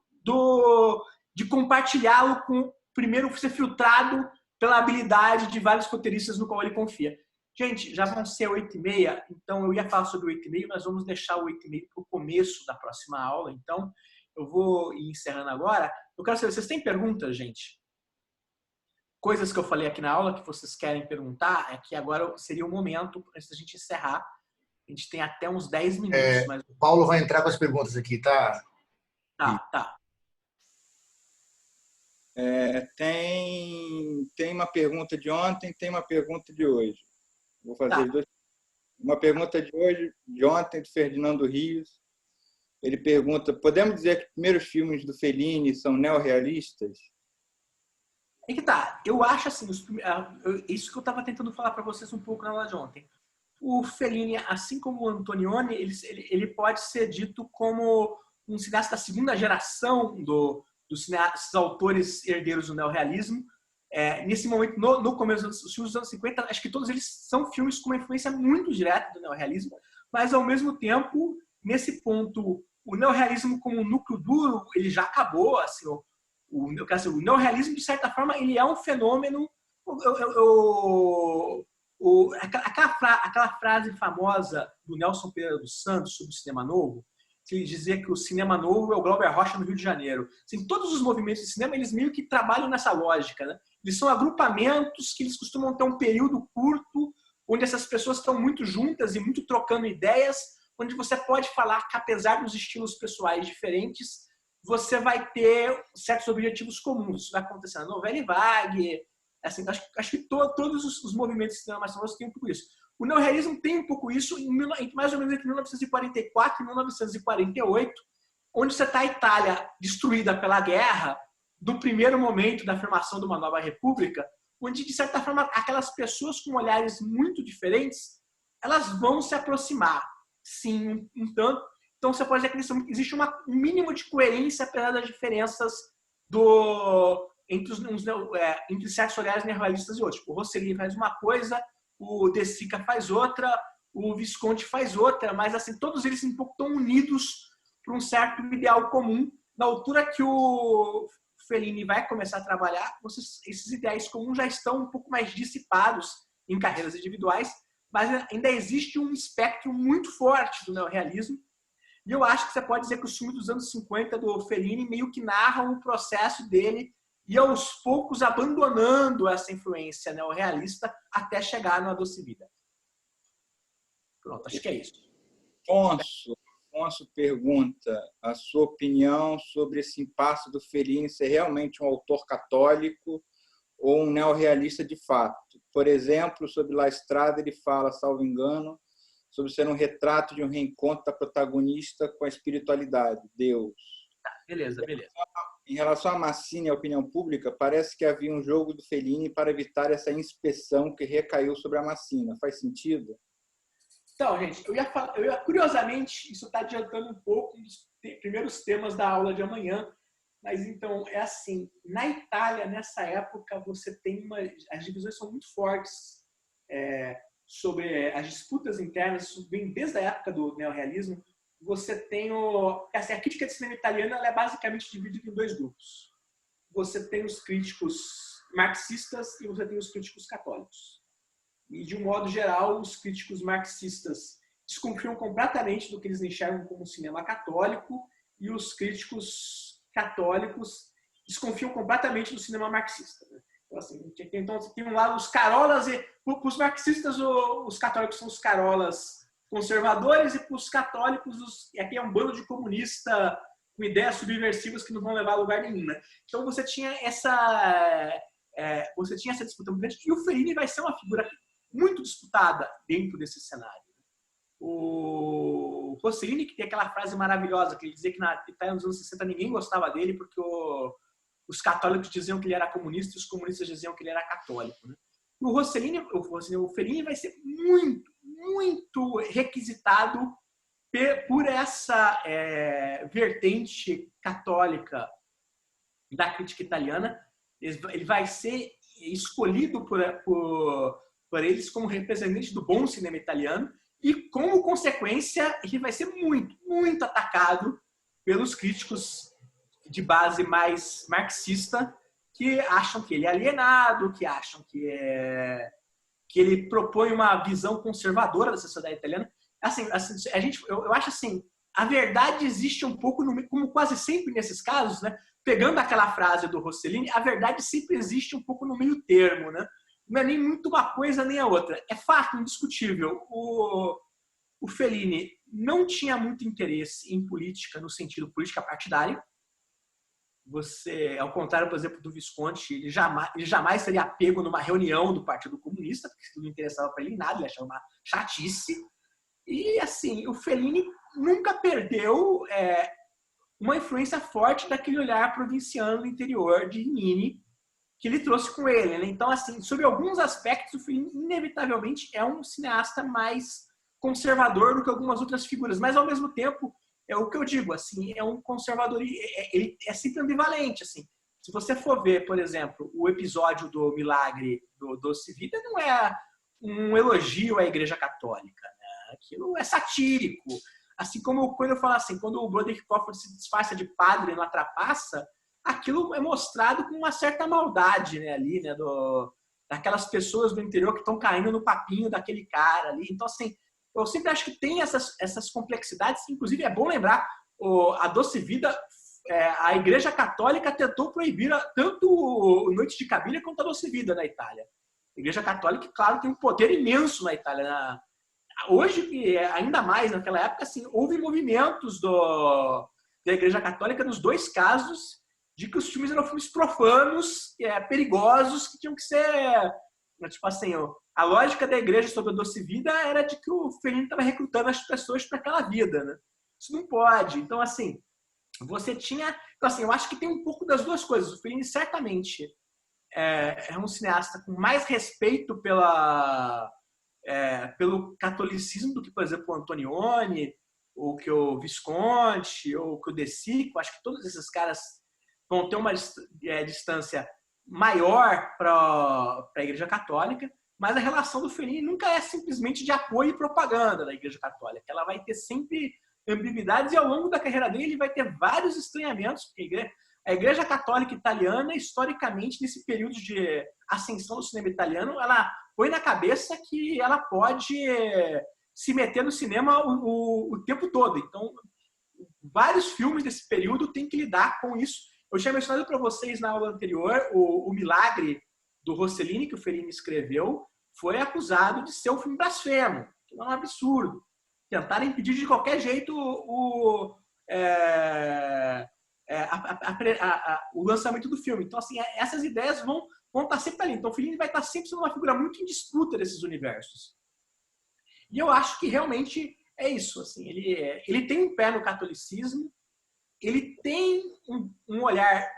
de compartilhá-lo com, primeiro, ser filtrado pela habilidade de vários roteiristas no qual ele confia. Gente, já vão ser 8,5, então eu ia falar sobre o 8,5, nós vamos deixar o 8,5 para o começo da próxima aula, então eu vou ir encerrando agora. Eu quero saber, vocês têm perguntas, gente? Coisas que eu falei aqui na aula que vocês querem perguntar, que agora seria o momento, antes da gente encerrar. A gente tem até uns 10 minutos. Mas... O Paulo vai entrar com as perguntas aqui, tá? Tá. Tem uma pergunta de ontem, tem uma pergunta de hoje. Vou fazer duas. Uma pergunta de ontem, do Ferdinando Rios. Ele pergunta, podemos dizer que os primeiros filmes do Fellini são neorrealistas? É que tá, eu acho assim, isso que eu estava tentando falar para vocês um pouco na aula de ontem. O Fellini, assim como o Antonioni, ele pode ser dito como um cineasta da segunda geração dos autores herdeiros do neorrealismo. Nesse momento, no começo dos filmes dos anos 50, acho que todos eles são filmes com uma influência muito direta do neorrealismo, mas ao mesmo tempo, nesse ponto, o neorrealismo como um núcleo duro, ele já acabou, assim, o neorrealismo, de certa forma, ele é um fenômeno. Aquela frase famosa do Nelson Pereira dos Santos sobre o cinema novo, que ele dizia que o cinema novo é o Glauber Rocha no Rio de Janeiro. Assim, todos os movimentos de cinema, eles meio que trabalham nessa lógica, né? Eles são agrupamentos que eles costumam ter um período curto, onde essas pessoas estão muito juntas e muito trocando ideias, onde você pode falar que, apesar dos estilos pessoais diferentes, você vai ter certos objetivos comuns. Isso vai acontecer na novela e vague. Assim, acho que todos os movimentos de cinema mais famosos têm um pouco isso. O neorrealismo tem um pouco isso, mais ou menos entre 1944 e 1948, onde você está a Itália destruída pela guerra, do primeiro momento da afirmação de uma nova república, onde, de certa forma, aquelas pessoas com olhares muito diferentes, elas vão se aproximar. Sim, um tanto. Então, você pode dizer que existe um mínimo de coerência, apesar das diferenças entre certos olhares neorrealistas e outros. O Rossellini faz uma coisa, o De Sica faz outra, o Visconti faz outra, mas assim, todos eles um pouco estão unidos por um certo ideal comum, na altura que o Fellini vai começar a trabalhar, esses ideais comuns já estão um pouco mais dissipados em carreiras individuais, mas ainda existe um espectro muito forte do neorrealismo. E eu acho que você pode dizer que os filmes dos anos 50 do Fellini meio que narram o processo dele e aos poucos abandonando essa influência neorrealista até chegar no A Doce Vida. Pronto, acho que é isso. Afonso pergunta a sua opinião sobre esse impasse do Fellini ser realmente um autor católico ou um neorrealista de fato. Por exemplo, sobre La Estrada ele fala, salvo engano, sobre ser um retrato de um reencontro da protagonista com a espiritualidade, Deus. Beleza. Em relação a Massini e a opinião pública, parece que havia um jogo do Fellini para evitar essa inspeção que recaiu sobre a Massina. Faz sentido? Então, gente, curiosamente, isso está adiantando um pouco dos primeiros temas da aula de amanhã, mas então, é assim, na Itália, nessa época, você tem as divisões são muito fortes sobre as disputas internas, isso vem desde a época do neorrealismo. Você tem a crítica de cinema italiano ela é basicamente dividida em dois grupos. Você tem os críticos marxistas e você tem os críticos católicos. E, de um modo geral, os críticos marxistas desconfiam completamente do que eles enxergam como cinema católico e os críticos católicos desconfiam completamente do cinema marxista. Então, assim, tem um lado os carolas, e para os marxistas os católicos são os carolas conservadores e para os católicos e aqui é um bando de comunista com ideias subversivas que não vão levar a lugar nenhum. Né? Então você tinha essa disputa muito grande e o Fellini vai ser uma figura muito disputada dentro desse cenário. O Rossellini, que tem aquela frase maravilhosa que ele dizia que na Itália nos anos 60 ninguém gostava dele porque os católicos diziam que ele era comunista e os comunistas diziam que ele era católico. Né? O Fellini vai ser muito, muito requisitado por essa vertente católica da crítica italiana. Ele vai ser escolhido por eles como representante do bom cinema italiano e, como consequência, ele vai ser muito, muito atacado pelos críticos de base mais marxista que acham que ele é alienado, que acham que ele propõe uma visão conservadora da sociedade italiana. Eu acho assim, a verdade existe um pouco, como quase sempre nesses casos, né? Pegando aquela frase do Rossellini, a verdade sempre existe um pouco no meio termo, né? Não é nem muito uma coisa nem a outra. É fato, indiscutível. O Fellini não tinha muito interesse em política, no sentido política partidária. Ao contrário, por exemplo, do Visconti, ele jamais seria pego numa reunião do Partido Comunista, porque isso não interessava para ele nada, ele achava uma chatice. E, assim, o Fellini nunca perdeu uma influência forte daquele olhar provinciano do interior de Rimini, que ele trouxe com ele. Né? Então, assim, sobre alguns aspectos, o Fellini, inevitavelmente, é um cineasta mais conservador do que algumas outras figuras, mas, ao mesmo tempo, é o que eu digo, assim, é um conservador, ele é sempre ambivalente, assim. Se você for ver, por exemplo, o episódio do Milagre do Doce Vida, não é um elogio à Igreja Católica, né? Aquilo é satírico. Assim como quando eu falo assim, quando o Broderick Crawford se disfarça de padre na trapaça, aquilo é mostrado com uma certa maldade, né, ali, né, daquelas pessoas do interior que estão caindo no papinho daquele cara ali. Então, assim, eu sempre acho que tem essas complexidades. Inclusive, é bom lembrar, a Doce Vida, a Igreja Católica tentou proibir tanto o Noite de Cabiria quanto a Doce Vida na Itália. A Igreja Católica, claro, tem um poder imenso na Itália. Hoje, ainda mais naquela época, assim, houve movimentos da Igreja Católica nos dois casos de que os filmes eram filmes profanos, perigosos, que tinham que ser... Tipo assim, a lógica da igreja sobre a Doce Vida era de que o Fellini estava recrutando as pessoas para aquela vida, né? Isso não pode. Então, assim, você tinha... Então, assim, eu acho que tem um pouco das duas coisas. O Fellini certamente é um cineasta com mais respeito pelo catolicismo do que, por exemplo, o Antonioni, ou que o Visconti, ou que o De Sica. Acho que todos esses caras vão ter uma distância maior para a Igreja Católica, mas a relação do Fellini nunca é simplesmente de apoio e propaganda da Igreja Católica. Ela vai ter sempre ambiguidades e ao longo da carreira dele ele vai ter vários estranhamentos, porque A Igreja Católica Italiana, historicamente, nesse período de ascensão do cinema italiano, ela põe na cabeça que ela pode se meter no cinema o tempo todo. Então, vários filmes desse período têm que lidar com isso. Eu tinha mencionado para vocês na aula anterior o Milagre do Rossellini, que o Fellini escreveu, foi acusado de ser um filme blasfemo, que é um absurdo. Tentaram impedir de qualquer jeito o lançamento do filme. Então, assim, essas ideias vão estar sempre ali. Então, o Fellini vai estar sempre sendo uma figura muito em disputa desses universos. E eu acho que realmente é isso. Assim, ele tem um pé no catolicismo, ele tem um olhar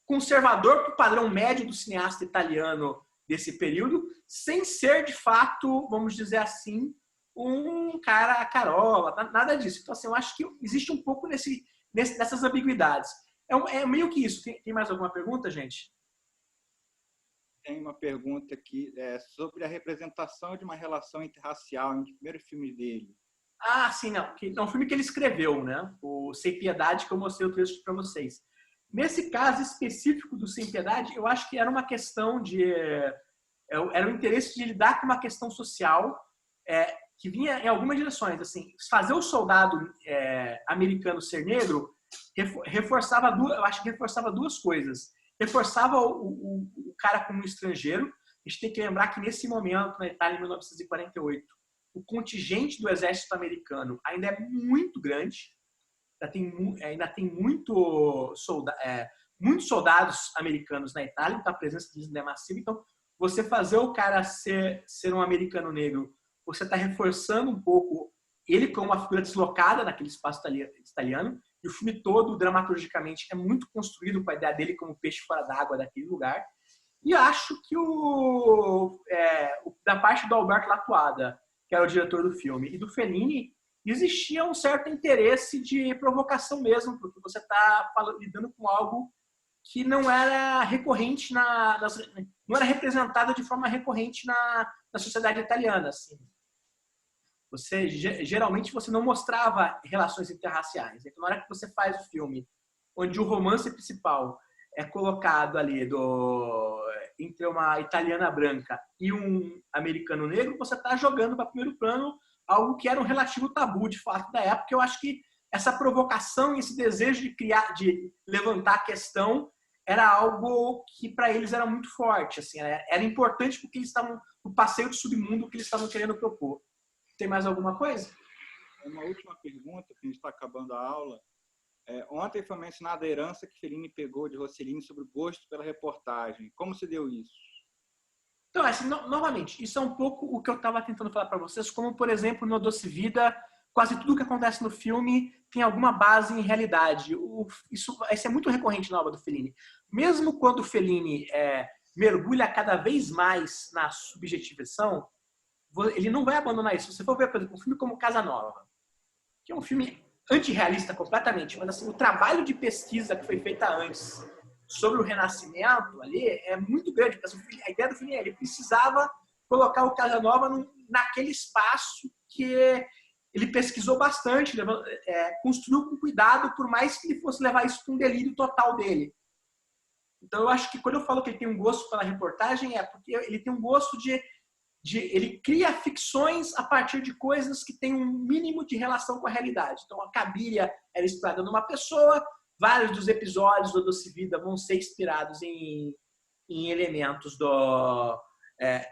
conservador para o padrão médio do cineasta italiano desse período, sem ser, de fato, vamos dizer assim, um cara carola, nada disso. Então, assim, eu acho que existe um pouco nessas ambiguidades. É meio que isso. Tem mais alguma pergunta, gente? Tem uma pergunta aqui sobre a representação de uma relação interracial no primeiro filme dele. Ah, sim, não. É um filme que ele escreveu, né? O Sem Piedade, que eu mostrei o trecho para vocês. Nesse caso específico do Sem Piedade, eu acho que era uma questão de... Era o interesse de lidar com uma questão social que vinha em algumas direções. Assim, fazer o soldado americano ser negro reforçava duas coisas. Reforçava o cara como um estrangeiro. A gente tem que lembrar que nesse momento, na Itália, em 1948, o contingente do exército americano ainda é muito grande. Ainda tem muitos soldados americanos na Itália, então a presença deles ainda é massiva. Então, você fazer o cara ser um americano negro, você está reforçando um pouco ele como uma figura deslocada naquele espaço italiano, e o filme todo, dramaturgicamente, é muito construído com a ideia dele como peixe fora d'água daquele lugar. E acho que da parte do Alberto Latuada, que era o diretor do filme, e do Fellini, existia um certo interesse de provocação mesmo, porque você está lidando com algo que não era recorrente não era representado de forma recorrente na sociedade italiana. Assim. Geralmente você não mostrava relações interraciais. Então, na hora que você faz o filme, onde o romance principal é colocado ali entre uma italiana branca e um americano negro, você está jogando para primeiro plano algo que era um relativo tabu, de fato, da época. Eu acho que essa provocação, esse desejo de levantar a questão, era algo que para eles era muito forte. Assim, era importante porque eles estavam no passeio do submundo que eles estavam querendo propor. Tem mais alguma coisa? Uma última pergunta, que a gente está acabando a aula. Ontem foi mencionada a herança que Fellini pegou de Rossellini sobre o gosto pela reportagem. Como se deu isso? Então, assim, novamente, isso é um pouco o que eu estava tentando falar para vocês, como, por exemplo, no Doce Vida, quase tudo que acontece no filme tem alguma base em realidade. Isso é muito recorrente na obra do Fellini. Mesmo quando o Fellini mergulha cada vez mais na subjetivação, ele não vai abandonar isso. Se você for ver, por exemplo, um filme como Casa Nova, que é um filme antirrealista completamente, mas assim, o trabalho de pesquisa que foi feita antes sobre o Renascimento ali é muito grande. A ideia do filme ele precisava colocar o Casa Nova naquele espaço que ele pesquisou bastante, construiu com cuidado, por mais que ele fosse levar isso para um delírio total dele. Então, eu acho que quando eu falo que ele tem um gosto pela reportagem, é porque ele tem um gosto ele cria ficções a partir de coisas que têm um mínimo de relação com a realidade. Então, a Cabiria era inspirada numa pessoa, vários dos episódios do Doce Vida vão ser inspirados em elementos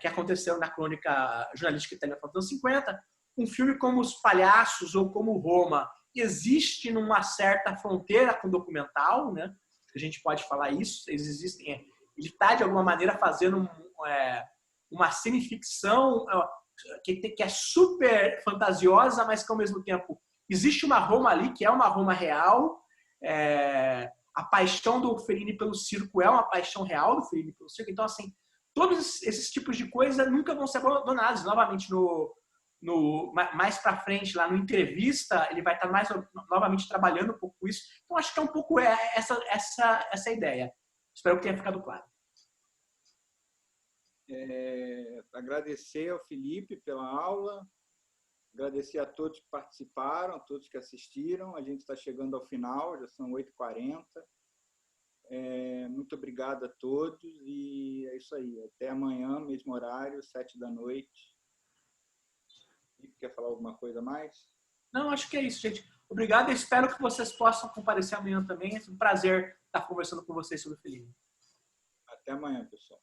que aconteceram na crônica jornalística italiana dos anos 50. Um filme como Os Palhaços ou como Roma existe numa certa fronteira com o documental, né? A gente pode falar isso. Eles existem. Ele está, de alguma maneira, fazendo uma cineficção que é super fantasiosa, mas que, ao mesmo tempo, existe uma Roma ali, que é uma Roma real. A paixão do Fellini pelo circo é uma paixão real do Fellini pelo circo. Então, assim, todos esses tipos de coisas nunca vão ser abandonados. Novamente, mais para frente, lá no Entrevista, ele vai estar novamente trabalhando um pouco isso. Então, acho que é um pouco essa ideia. Espero que tenha ficado claro. Agradecer ao Felipe pela aula, agradecer a todos que participaram, a todos que assistiram. A gente está chegando ao final, já são 8h40. Muito obrigado a todos e é isso aí. Até amanhã, mesmo horário, 7h. Quer falar alguma coisa a mais? Não, acho que é isso, gente. Obrigado e espero que vocês possam comparecer amanhã também. É um prazer estar conversando com vocês sobre o Fellini. Até amanhã, pessoal.